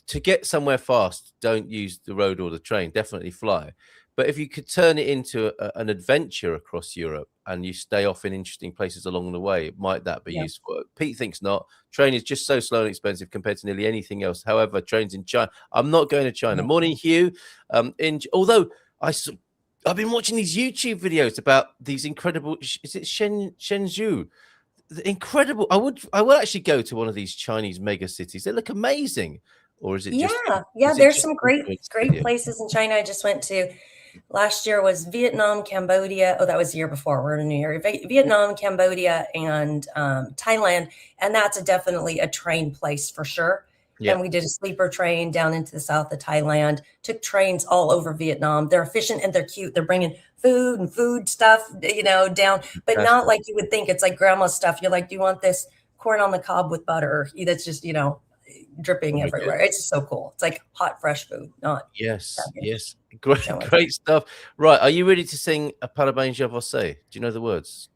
to get somewhere fast, don't use the road or the train. Definitely fly. But if you could turn it into an adventure across Europe, and you stay off in interesting places along the way, might that be useful? Pete thinks not. Train is just so slow and expensive compared to nearly anything else. However, trains in China. I'm not going to China. Morning, Hugh. Although I've been watching these YouTube videos about these incredible. Is it Shenzhou? Incredible. I would actually go to one of these Chinese mega cities. They look amazing. Or is it? There's some great places in China. I just went to. Last year was Vietnam, Cambodia. Oh, that was the year before. We're in a new year. Vietnam, Cambodia, and Thailand. And that's definitely a train place for sure. Yeah. And we did a sleeper train down into the south of Thailand, took trains all over Vietnam. They're efficient and they're cute. They're bringing food and food stuff, down, but not like you would think. It's like grandma's stuff. You're like, do you want this corn on the cob with butter? That's just, dripping everywhere. It's just so cool. It's like hot, fresh food. Yes. Great stuff. Right. Are you ready to sing a Parabéns à você? Do you know the words?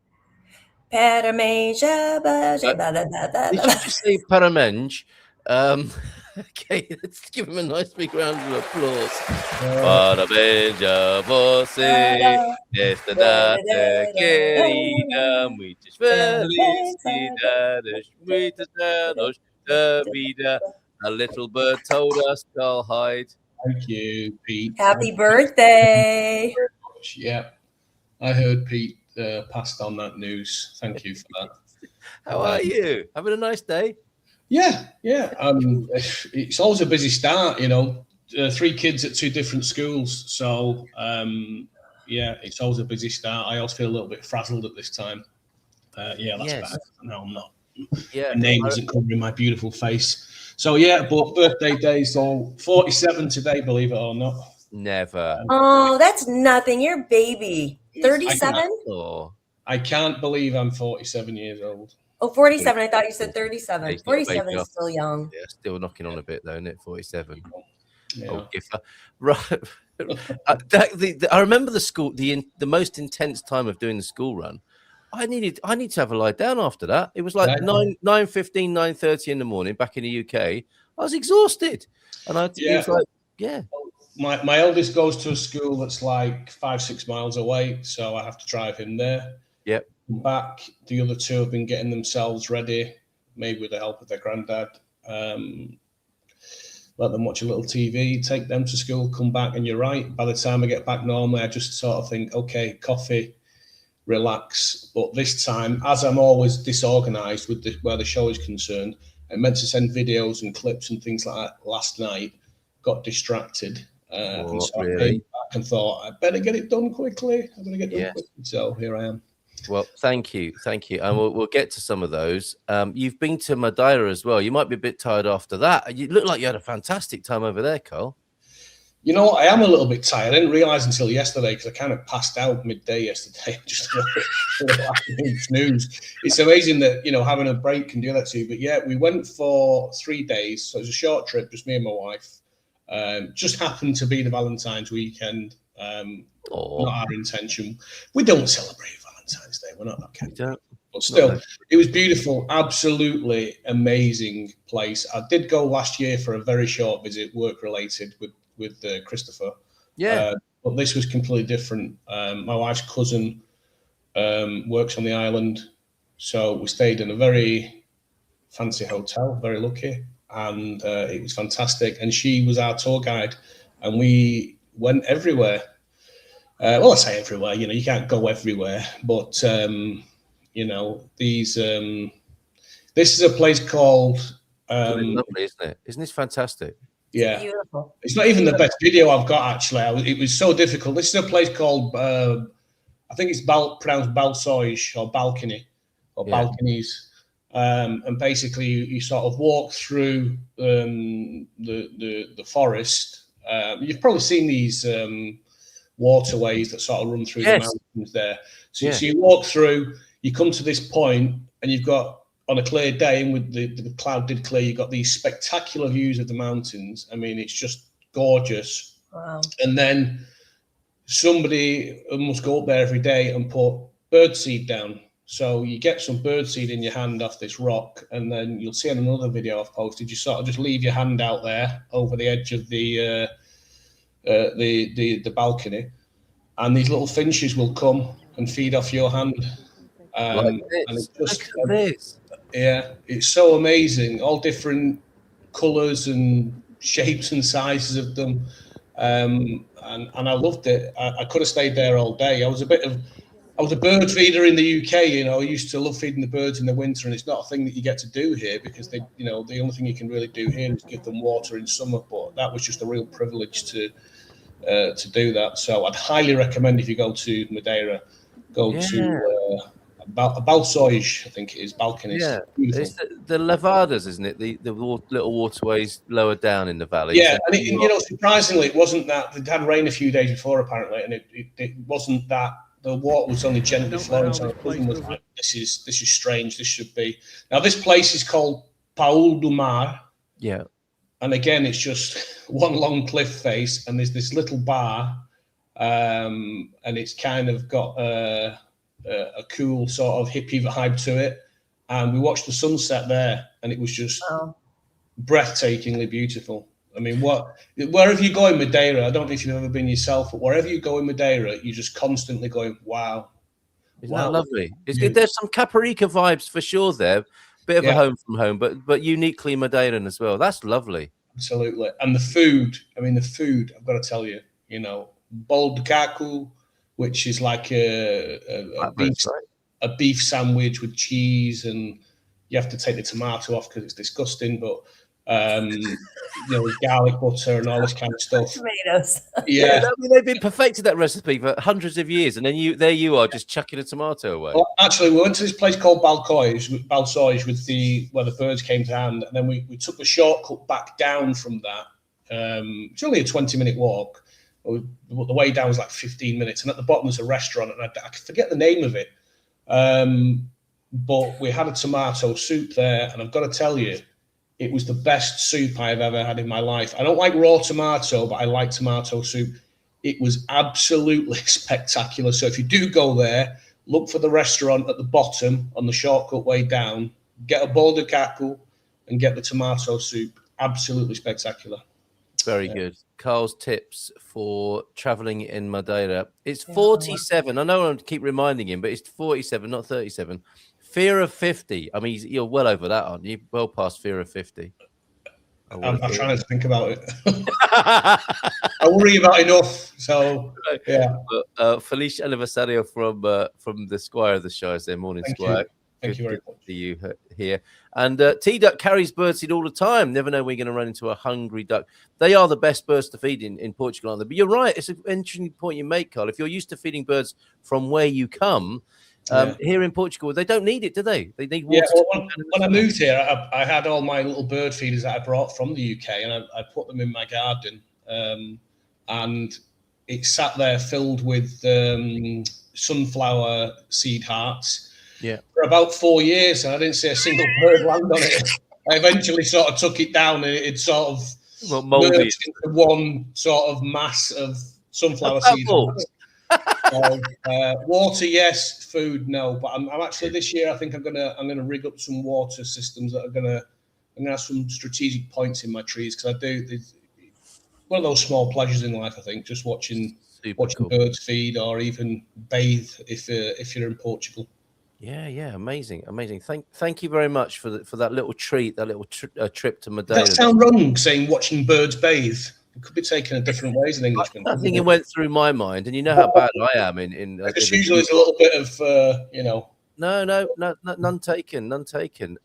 Parabéns. Did you just say Parabéns? Okay, let's give him a nice big round of applause. Parabéns a você, nesta data querida, muitas felicidades, muitos anos da vida. A little bird told us, Carl Hyde. Thank you, Pete. Happy birthday. Yeah, I heard Pete passed on that news. Thank you for that. How are you? Having a nice day? Yeah. It's always a busy start, 3 kids at 2 different schools. So, it's always a busy start. I always feel a little bit frazzled at this time. That's bad. No, I'm not. Yeah, the name isn't covering my beautiful face. So, but birthday day. So 47 today, believe it or not. Never. Oh, that's nothing. You're a baby. 37? I can't believe I'm 47 years old. Oh, 47. I thought you said 37. He's got a 47 baby is still young. Yeah, still knocking on a bit though, isn't it? 47. Yeah. Oh, Giffer. Right. I remember the most intense time of doing the school run. I need to have a lie down after that. It was like 9:15, 9:30 in the morning back in the UK. I was exhausted, and it was like, yeah. My eldest goes to a school that's like 5-6 miles away, so I have to drive him there. Yep. Back, the other two have been getting themselves ready, maybe with the help of their granddad. Let them watch a little TV, take them to school, come back, and you're right. By the time I get back normally, I just sort of think, okay, coffee, relax. But this time, as I'm always disorganized with where the show is concerned, I meant to send videos and clips and things like that last night, got distracted. And so I came back and thought, I better get it done quickly. I better get it done quickly. So here I am. Well, thank you, and we'll get to some of those. You've been to Madeira as well. You might be a bit tired after that. You look like you had a fantastic time over there, Carl. You know, I am a little bit tired. I didn't realise until yesterday because I kind of passed out midday yesterday. Just snooze. It's amazing that, you know, having a break can do that to you. But yeah, we went for 3 days. So it was a short trip, just me and my wife. Just happened to be the Valentine's weekend. Not our intention. We don't celebrate Valentine's Day. We're not that kind of people. But still, it was beautiful. Absolutely amazing place. I did go last year for a very short visit, work related with Christopher. Yeah. But this was completely different. My wife's cousin works on the island. So we stayed in a very fancy hotel, very lucky. And it was fantastic. And she was our tour guide. And we went everywhere. Well, I say everywhere, you know, you can't go everywhere. But, you know, this is a place called... lovely, isn't it? Isn't this fantastic? Yeah. Beautiful. It's not even the best video I've got, actually. It was so difficult. This is a place called, I think it's pronounced Balsoige or Balcony or Balconies. And basically you sort of walk through the forest. You've probably seen these waterways that sort of run through the mountains there. So you walk through, you come to this point, and you've got, on a clear day, and with the cloud did clear, you've got these spectacular views of the mountains. I mean, it's just gorgeous. Wow. And then somebody must go up there every day and put birdseed down. So you get some birdseed in your hand off this rock, and then you'll see in another video I've posted, you sort of just leave your hand out there over the edge of the balcony, and these little finches will come and feed off your hand. And it's just it's so amazing, all different colors and shapes and sizes of them, and I loved it. I could have stayed there all day. I was a bird feeder in the UK, you know. I used to love feeding the birds in the winter, and it's not a thing that you get to do here because the only thing you can really do here is give them water in summer. But that was just a real privilege to do that. So I'd highly recommend, if you go to Madeira, go to Balsoige, I think it is, Balconies. Yeah, it's the Levadas, isn't it? The little waterways lower down in the valley. Yeah, and you know, surprisingly, it wasn't that. It had rain a few days before, apparently, and it wasn't that. The water was only gently flowing, so the cousin was like, "This is strange. This should be." Now, this place is called Paul du Mar. Yeah, and again, it's just one long cliff face, and there's this little bar, and it's kind of got a cool sort of hippie vibe to it. And we watched the sunset there, and it was just breathtakingly beautiful. I mean, wherever you go in Madeira, I don't know if you've ever been yourself, but wherever you go in Madeira, you're just constantly going, wow. Isn't that lovely? It's good. There's some Caparica vibes for sure there. Bit of a home from home, but uniquely Madeiran as well. That's lovely. Absolutely. And the food, I've got to tell you, you know, bol de cacu, which is like a beef sandwich with cheese, and you have to take the tomato off because it's disgusting, but you know, garlic butter and all this kind of stuff. Tomatoes. Yeah. I mean, they've been perfected that recipe for hundreds of years, and then you are just chucking a tomato away. Well, actually, we went to this place called Balsoige where the birds came to hand, and then we took the shortcut back down from that. It's only a 20-minute walk. The way down was like 15 minutes, and at the bottom was a restaurant, and I forget the name of it. but we had a tomato soup there, and I've got to tell you, it was the best soup I've ever had in my life. I don't like raw tomato, but I like tomato soup. It was absolutely spectacular. So if you do go there, look for the restaurant at the bottom on the shortcut way down, get a bol de caco and get the tomato soup. Absolutely spectacular. Very good. Carl's tips for traveling in Madeira. It's 47. I know I keep reminding him, but it's 47, not 37. Fear of 50. I mean, you're well over that, aren't you? Well past fear of 50. I'm trying to think about it. I worry about enough. So, yeah. Feliz Aniversario from the Squire of the Show. Is there, morning, Thank Squire? You. Thank you very much. To you here. And T-Duck carries birdseed all the time. Never know we're going to run into a hungry duck. They are the best birds to feed in Portugal, aren't they? But you're right. It's an interesting point you make, Carl. If you're used to feeding birds from where you come, here in Portugal, they don't need it, do they? They need water. Well, when I moved here, I had all my little bird feeders that I brought from the UK, and I put them in my garden. And it sat there filled with sunflower seed hearts. Yeah, for about 4 years, and I didn't see a single bird land on it. I eventually sort of took it down, and it sort of merged into one sort of mass of sunflower seeds. Water, yes. Food, no. But I'm actually this year. I think I'm gonna rig up some water systems that are I'm gonna have some strategic points in my trees, because I do. It's one of those small pleasures in life, I think, just watching birds feed, or even bathe if you're in Portugal. Yeah, amazing. Thank you very much for that little treat, that little trip to Madeira. Does that sound wrong, saying watching birds bathe? It could be taken in different ways in English. I think it went through my mind, and you know how bad I am in. Just usually there's a little bit of No, none taken.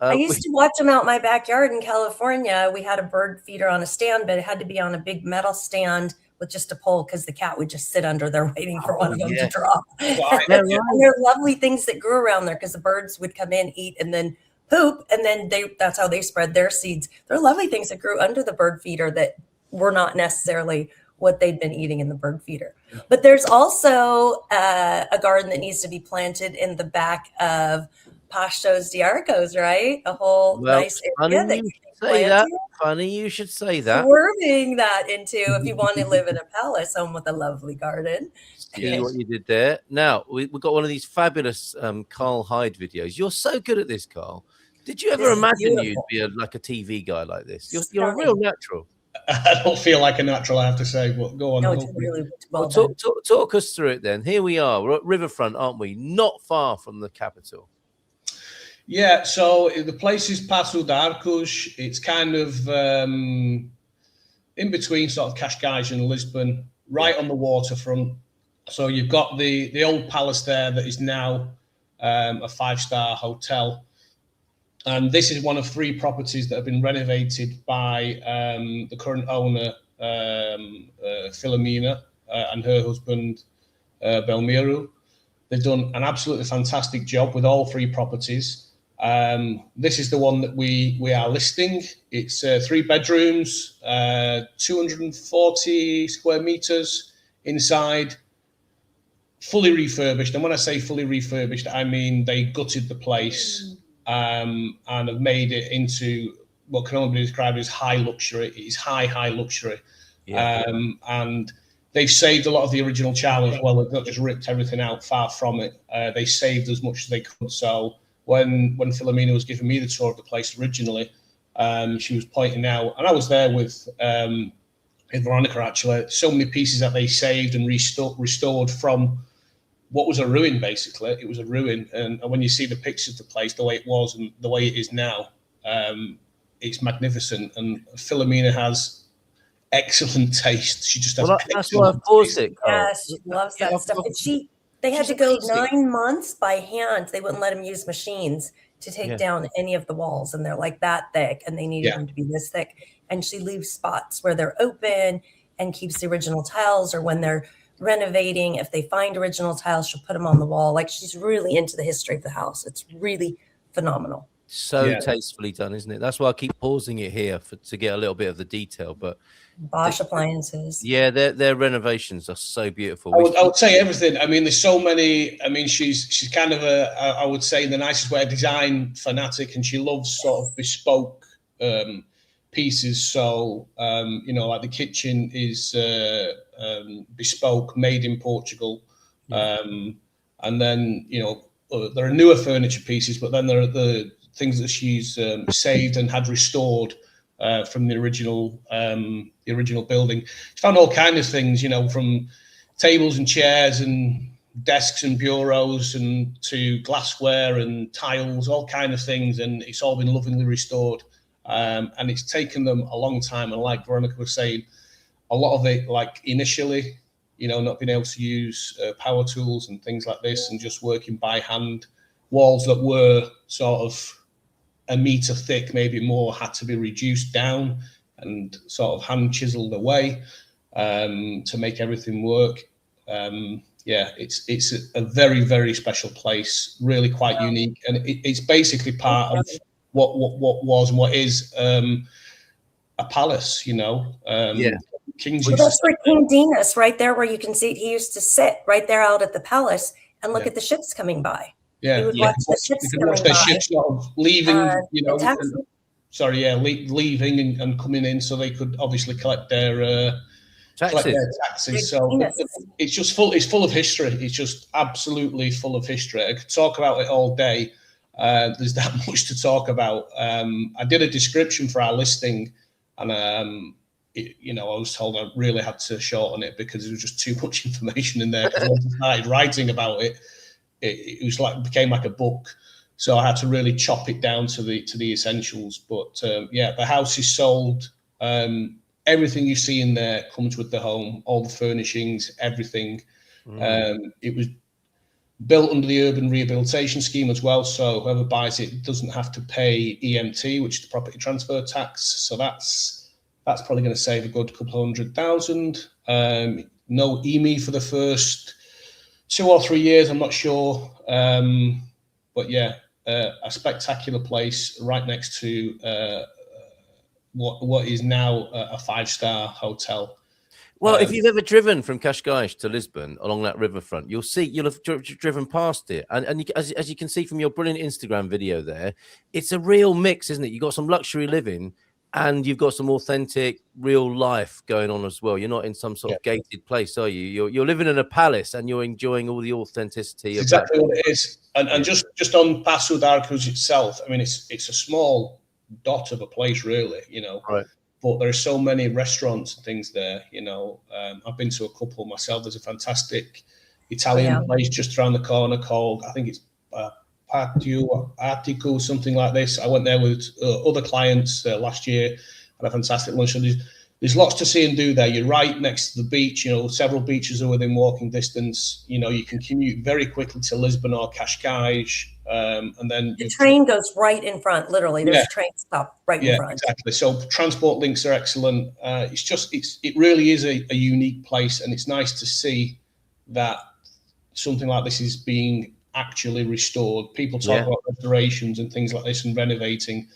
I used to watch them out in my backyard in California. We had a bird feeder on a stand, but it had to be on a big metal stand with just a pole, because the cat would just sit under there waiting for one of them to drop. And they're lovely things that grew around there, because the birds would come in, eat, and then poop, and then that's how they spread their seeds. They're lovely things that grew under the bird feeder that were not necessarily what they'd been eating in the bird feeder. But there's also a garden that needs to be planted in the back of Pastos de Arcos, right? A whole nice area that Funny you should say that. Swerving that into, if you want to live in a palace home with a lovely garden. See what you did there. Now, we've got one of these fabulous Carl Hyde videos. You're so good at this, Carl. Did you ever imagine you'd be like a TV guy like this? You're a real natural. I don't feel like a natural, I have to say, but go on. No, it's really well talk us through it then. Here we are. We're at Riverfront, aren't we? Not far from the capital. Yeah, so the place is Passo de Arcos. It's kind of in between sort of Cascais and Lisbon, right on the waterfront. So you've got the old palace there that is now a 5-star hotel. And this is one of 3 properties that have been renovated by the current owner, Filomena, and her husband, Belmiro. They've done an absolutely fantastic job with all 3 properties. This is the one that we are listing. It's 3 bedrooms, 240 square meters inside, fully refurbished. And when I say fully refurbished, I mean they gutted the place and have made it into what can only be described as high luxury. It is high luxury. And they've saved a lot of the original charm as well. They've not just ripped everything out, far from it. They saved as much as they could. So when Filomena was giving me the tour of the place originally, she was pointing out, and I was there with Veronica actually, so many pieces that they saved and restored from what was a ruin, basically. It was a ruin. And when you see the pictures of the place, the way it was and the way it is now, it's magnificent. And Filomena has excellent taste. She just has that's why I bought it. Yeah, she loves that stuff. And they had to go 9 months by hand. They wouldn't let them use machines to take down any of the walls. And they're like that thick, and they needed them to be this thick. And she leaves spots where they're open and keeps the original tiles, or when they're renovating, if they find original tiles, she'll put them on the wall. Like, she's really into the history of the house. It's really phenomenal. So tastefully done, isn't it? That's why I keep pausing it here to get a little bit of the detail. But Bosch appliances. Yeah, their renovations are so beautiful. I would say everything. I mean, there's so many. I mean, she's kind of I would say in the nicest way, a design fanatic, and she loves sort of bespoke pieces. So, like the kitchen is bespoke, made in Portugal. And then, there are newer furniture pieces, but then there are the things that she's saved and had restored from the original building. She found all kinds of things, from tables and chairs and desks and bureaus and to glassware and tiles, all kinds of things, and it's all been lovingly restored. And it's taken them a long time. And like Veronica was saying, a lot of it, like initially, not being able to use power tools and things like this, and just working by hand. Walls that were sort of a meter thick, maybe more, had to be reduced down and sort of hand chiseled away to make everything work. It's a very, very special place, really quite unique, and it's basically part of what was and what is a palace, King's that's where King Dinas, right there, where you can see he used to sit right there out at the palace and look at the ships coming by. Yeah, he would watch the ships coming by. Ships sort of leaving, leaving and coming in, so they could obviously collect their taxes. So it's just full. It's full of history. It's just absolutely full of history. I could talk about it all day. There's that much to talk about. I did a description for our listing, and I was told I really had to shorten it because there was just too much information in there. Because once I started writing about it, it was became like a book. So I had to really chop it down to the essentials. But the house is sold. Everything you see in there comes with the home, all the furnishings, everything. It was built under the urban rehabilitation scheme as well. So whoever buys it doesn't have to pay EMT, which is the property transfer tax. So that's probably going to save a good couple of $100,000. No EMI for the first 2 or 3 years, I'm not sure. But a spectacular place right next to what is now a 5-star hotel. Well, if you've ever driven from Cascais to Lisbon along that riverfront, you'll have driven past it. And as you can see from your brilliant Instagram video there, it's a real mix, isn't it? You've got some luxury living and you've got some authentic real life going on as well. You're not in some sort of gated place, are you? You're living in a palace and you're enjoying all the authenticity. Exactly what it is. And just on Passo de Arcos itself, I mean, it's a small dot of a place, really, Right. But there are so many restaurants and things there, I've been to a couple myself. There's a fantastic Italian place just around the corner called, I think it's Patio Attico, something like this. I went there with other clients last year, had a fantastic lunch. So there's lots to see and do there. You're right next to the beach, several beaches are within walking distance. You can commute very quickly to Lisbon or Cascais. And then the train goes right in front, literally. There's a train stop right in front. Exactly. So transport links are excellent. It really is a unique place, and it's nice to see that something like this is being actually restored. People talk about restorations and things like this and renovating.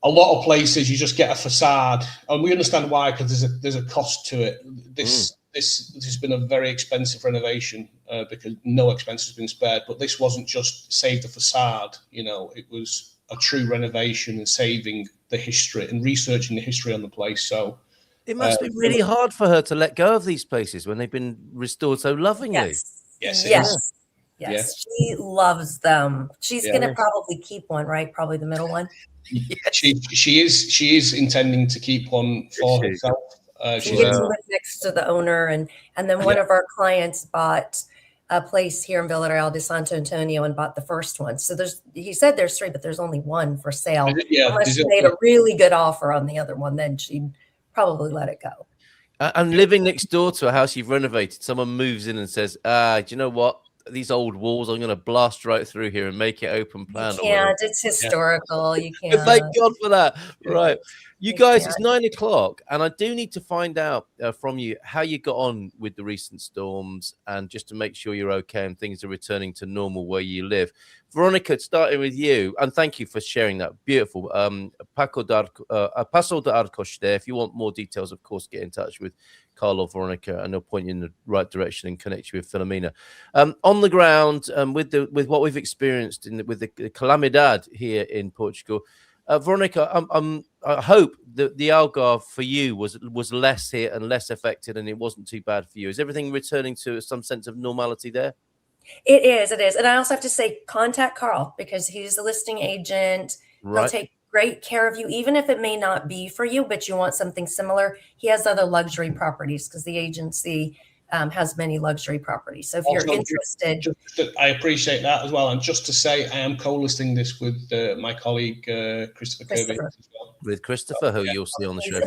A lot of places you just get a facade, and we understand why, because there's a cost to it. This has been a very expensive renovation because no expense has been spared. But this wasn't just save the facade, it was a true renovation and saving the history and researching the history on the place. So it must be really hard for her to let go of these places when they've been restored so lovingly. Yes. She loves them. She's going to probably keep one, right? Probably the middle one. She is intending to keep one for herself. She gets to live next to the owner, and then one of our clients bought a place here in Villarreal de Santo Antonio and bought the first one. So he said there's 3, but there's only 1 for sale. Unless she made a really good offer on the other one, then she'd probably let it go. And living next door to a house you've renovated, someone moves in and says, do you know what? These old walls, I'm going to blast right through here and make it open plan. You can't. It's historical. You can't. Thank God for that. Right. You guys, it's 9 o'clock, and I do need to find out from you how you got on with the recent storms, and just to make sure you're okay and things are returning to normal where you live. Veronica, starting with you, and thank you for sharing that beautiful Paso de Arcos there. If you want more details, of course, get in touch with Carl or Veronica, and they'll point you in the right direction and connect you with Filomena. On the ground, with what we've experienced with the calamidad here in Portugal, Veronica, I hope that the Algarve for you was less hit and less affected, and it wasn't too bad for you. Is everything returning to some sense of normality there? It is. And I also have to say, contact Carl, because he's the listing agent. Right. He'll take great care of you, even if it may not be for you, but you want something similar. He has other luxury properties because the agency has many luxury properties. So if you're interested. I appreciate that as well. And just to say, I am co-listing this with my colleague, Christopher Kirby. As well. With Christopher, who you'll see on the show.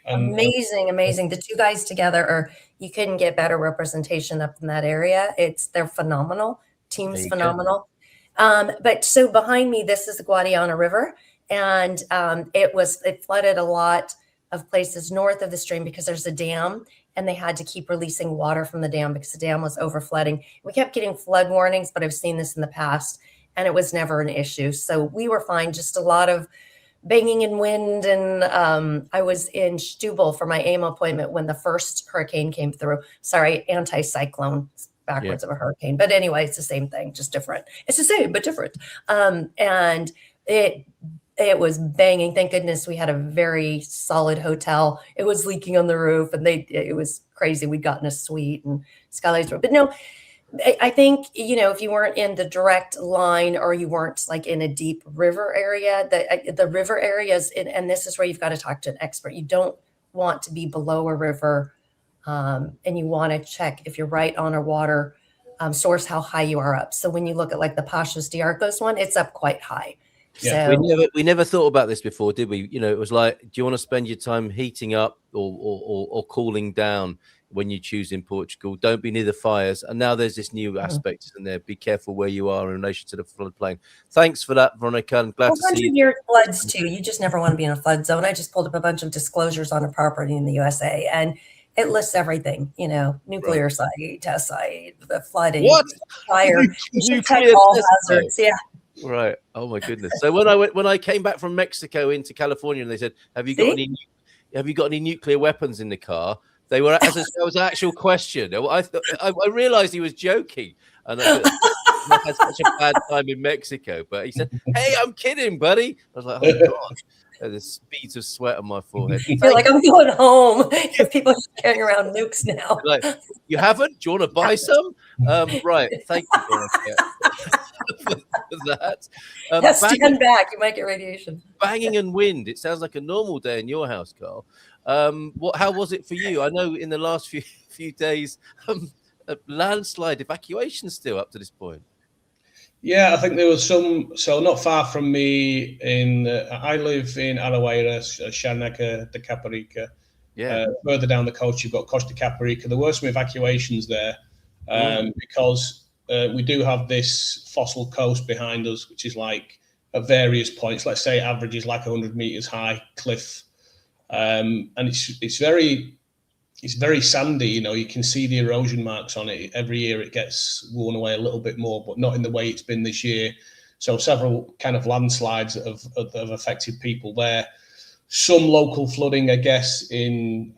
Amazing. The two guys together you couldn't get better representation up in that area. They're phenomenal. Team's phenomenal. But so behind me, this is the Guadiana River, and it flooded a lot of places north of the stream because there's a dam, and they had to keep releasing water from the dam because the dam was over flooding. We kept getting flood warnings, but I've seen this in the past, and it was never an issue. So we were fine. Just a lot of banging and wind, and I was in Stubble for my AIM appointment when the first hurricane came through. Sorry, anticyclone. Backwards of a hurricane, but anyway, it's the same thing, just different. It's the same but different. And it was banging. Thank goodness we had a very solid hotel. It was leaking on the roof, and it was crazy. We'd gotten a suite and skylights, but no, I think, if you weren't in the direct line or you weren't like in a deep river area, the river areas, and this is where you've got to talk to an expert. You don't want to be below a river. And you want to check if you're right on a water source, how high you are up. So when you look at like the Pasos de Arcos one, it's up quite high. Yeah, so, we never thought about this before, did we? It was like, do you want to spend your time heating up or cooling down when you choose in Portugal? Don't be near the fires. And now there's this new aspect in there. Be careful where you are in relation to the floodplain. Thanks for that, Veronica. I'm glad to see you. 100-year floods too. You just never want to be in a flood zone. I just pulled up a bunch of disclosures on a property in the USA, and it lists everything, nuclear site, test site, the flooding, fire, all hazards. Yeah. Right. Oh my goodness. So when I came back from Mexico into California, and they said, "Have you got any nuclear weapons in the car?" They were as that was an actual question. I realized he was joking, and I had such a bad time in Mexico. But he said, "Hey, I'm kidding, buddy." I was like, "Oh God." There's beads of sweat on my forehead. You're like, I'm going home. People are carrying around nukes now. Like, you haven't? Do you want to buy some? Right. Thank you, Veronica, for that. Stand back. You might get radiation. Banging and wind. It sounds like a normal day in your house, Carl. How was it for you? I know in the last few days, a landslide evacuation still up to this point. Yeah, I think there was some. So not far from me, I live in Alajuela, Charneca de Caparica. Yeah. Further down the coast, you've got Costa Caparica. There were some evacuations there because we do have this fossil coast behind us, which is like at various points. Let's say average is like 100 meters high cliff, and it's very sandy. You can see the erosion marks on it. Every year it gets worn away a little bit more, but not in the way it's been this year. So several kind of landslides that have affected people there. Some local flooding, I guess, in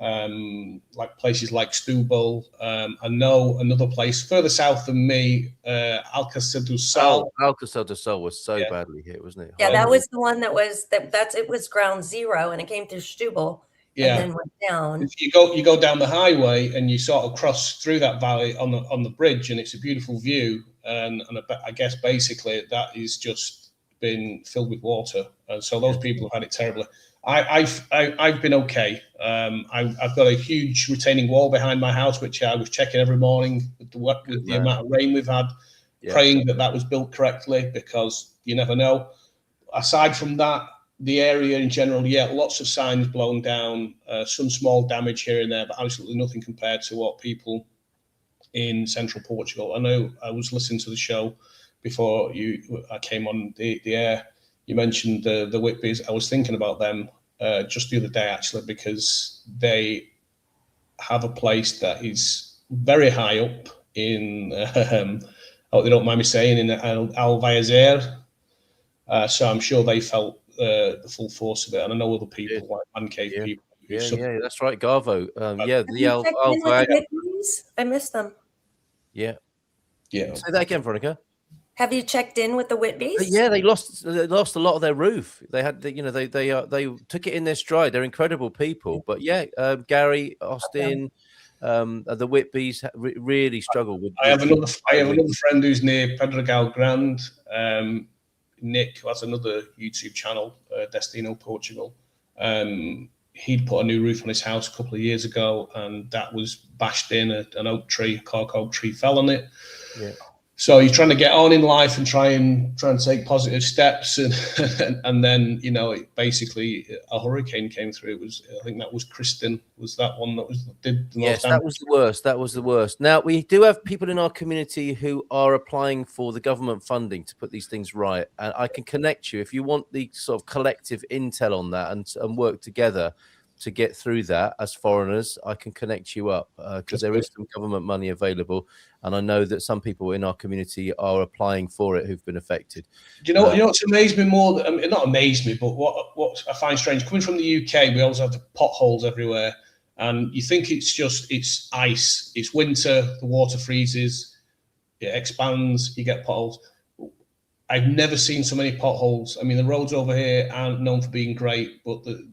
like places like Stubble. I know another place further south than me, Alcácer do Sal. Alcácer do Sal was so badly hit, wasn't it? Yeah, that was the one it was ground zero, and it came through Stubble. Yeah, and then went down. You go down the highway and you sort of cross through that valley on the bridge, and it's a beautiful view. And I guess basically that is just been filled with water, and so those people have had it terribly. I've been okay. I've got a huge retaining wall behind my house, which I was checking every morning with the amount of rain we've had, praying that was built correctly, because you never know. Aside from that, the area in general, lots of signs blown down, some small damage here and there, but absolutely nothing compared to what people in central Portugal. I know I was listening to the show before I came on the air. You mentioned the Whitbys. I was thinking about them. just the other day, actually, because they have a place that is very high up in, I hope they don't mind me saying, in Algarve. So I'm sure they felt the full force of it. And I know other people, like Man Cave people. Yeah, that's right, Garvo. Have you checked in with the Whitbees? I missed them. Yeah. Yeah. Say that again, Veronica. Have you checked in with the Whitbees? Yeah, they lost a lot of their roof. They had, they took it in their stride. They're incredible people, but Gary, Austin, the Whitbees really struggle with. I have another friend who's near Portugal Grande. Nick, who has another YouTube channel, Destino Portugal. He'd put a new roof on his house a couple of years ago, and that was bashed in. An oak tree, cork oak tree, fell on it. Yeah. So he's trying to get on in life and try and take positive steps, and then basically a hurricane came through. I think that was Kristen. Was that one that did the most? Yes, that was the worst. That was the worst. Now we do have people in our community who are applying for the government funding to put these things right, and I can connect you if you want the sort of collective intel on that and work together to get through that as foreigners. I can connect you up because there is some government money available, and I know that some people in our community are applying for it who've been affected. Do you know what's amazed me more? Not amazed me, but what I find strange, coming from the UK, we always have the potholes everywhere, and you think it's ice, it's winter, the water freezes, it expands, you get potholes. I've never seen so many potholes. I mean, the roads over here aren't known for being great, but the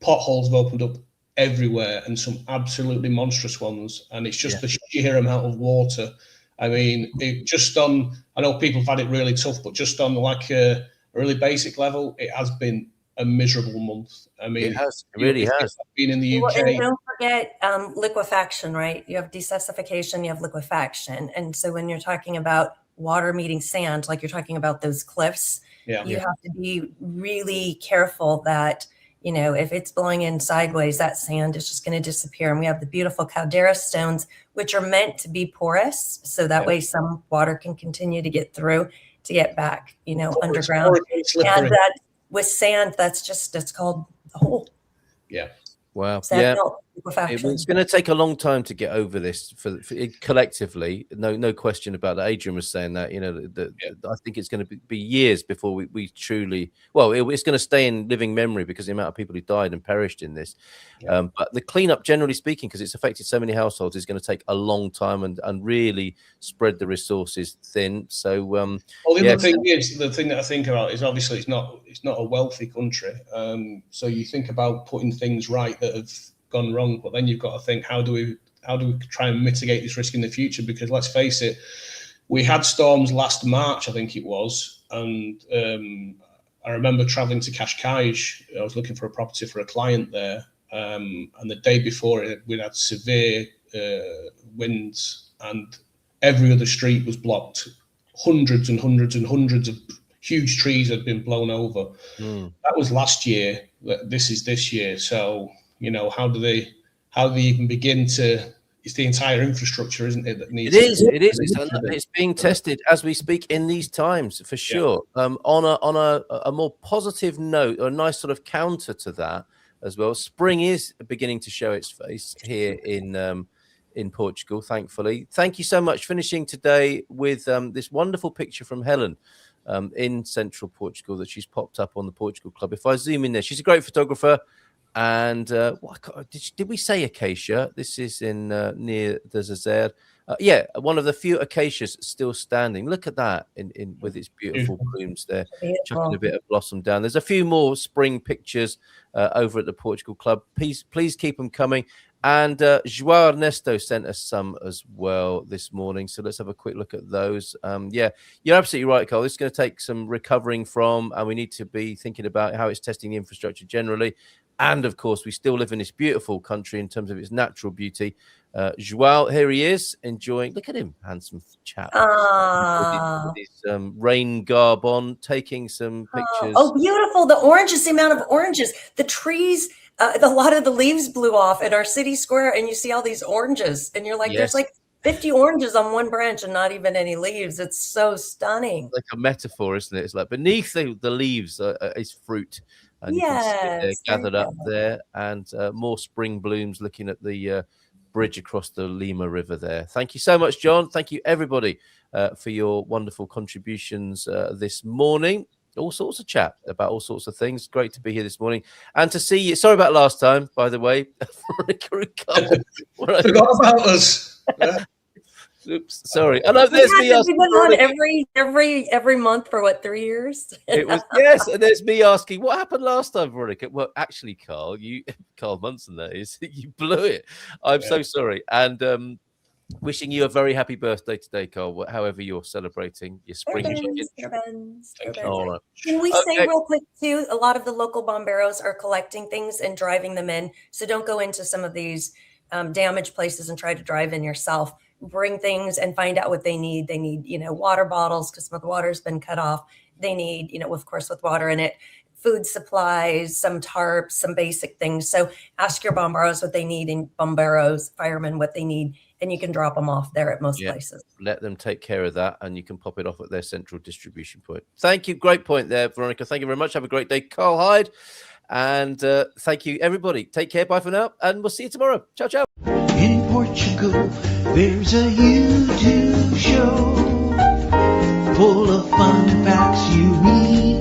potholes have opened up everywhere, and some absolutely monstrous ones, and it's just the sheer amount of water. I mean, I know people have had it really tough, but just on like a really basic level, it has been a miserable month. I mean, it really has been in the UK. And don't forget liquefaction, right? You have desassification, you have liquefaction, and so when you're talking about water meeting sand, like you're talking about those cliffs, you have to be really careful that if it's blowing in sideways, that sand is just going to disappear. And we have the beautiful caldera stones, which are meant to be porous. So that way some water can continue to get through to get back, underground. And that with sand, that's called a hole. Yeah. Wow. Sand it's going to take a long time to get over this for collectively. No question about that. Adrian was saying that, I think it's going to be years before we truly, it's going to stay in living memory because the amount of people who died and perished in this. But the cleanup, generally speaking, because it's affected so many households, is going to take a long time and really spread the resources thin. So, the other thing is, the thing that I think about is obviously it's not a wealthy country. So you think about putting things right that have gone wrong, but then you've got to think, how do we try and mitigate this risk in the future? Because let's face it, we had storms last March, I think it was, and I remember traveling to Cascais. I was looking for a property for a client there, and the day before we had severe winds, and every other street was blocked. Hundreds and hundreds and hundreds of huge trees had been blown over. That was last year. This is this year. So how do they even begin to? It's the entire infrastructure, isn't it? That needs. It is. It's being tested as we speak in these times, for sure. On a more positive note, or a nice sort of counter to that as well. Spring is beginning to show its face here in Portugal. Thankfully, thank you so much. Finishing today with this wonderful picture from Helen. In central Portugal that she's popped up on the Portugal Club. If I zoom in there, she's a great photographer. And did we say acacia? This is in near the Zazer. One of the few acacias still standing. Look at that in with its beautiful blooms there, chucking a bit of blossom down. There's a few more spring pictures over at the Portugal Club. Please keep them coming. And João Ernesto sent us some as well this morning. So let's have a quick look at those. You're absolutely right, Carl. This is going to take some recovering from, and we need to be thinking about how it's testing the infrastructure generally. And of course, we still live in this beautiful country in terms of its natural beauty. João, here he is, enjoying. Look at him, handsome chap. With his rain garb on, taking some pictures. Oh, beautiful. The oranges, the amount of oranges. The trees, a lot of the leaves blew off at our city square, and you see all these oranges. And you're like, there's like 50 oranges on one branch and not even any leaves. It's so stunning. Like a metaphor, isn't it? It's like beneath the leaves is fruit. And you can see it there, Yes, gathered there up you go. there, and more spring blooms looking at the bridge across the Lima River there. Thank you so much, John. Thank you, everybody, for your wonderful contributions this morning. All sorts of chat about all sorts of things. Great to be here this morning and to see you. Sorry about last time, by the way. Veronica Carl. Forgot about us. Oops, sorry. I know We there's had me to asking do it on Veronica. every month for what, 3 years? It was, yes, and there's me asking what happened last time, Veronica. Well, actually, Carl Munson, that is, you blew it. I'm so sorry, and wishing you a very happy birthday today, Carl. However you're celebrating your spring chicken. All right. Can we say real quick too? A lot of the local bomberos are collecting things and driving them in. So don't go into some of these damaged places and try to drive in yourself. Bring things and find out what they need. They need, water bottles because some of the water's been cut off. They need, of course, with water in it, food supplies, some tarps, some basic things. So ask your bomberos what they need, and firemen what they need, and you can drop them off there at most places. Let them take care of that, and you can pop it off at their central distribution point. Thank you. Great point there, Veronica. Thank you very much. Have a great day, Carl Hyde. And thank you, everybody. Take care. Bye for now, and we'll see you tomorrow. Ciao, ciao. In Portugal, there's a YouTube show full of fun facts you need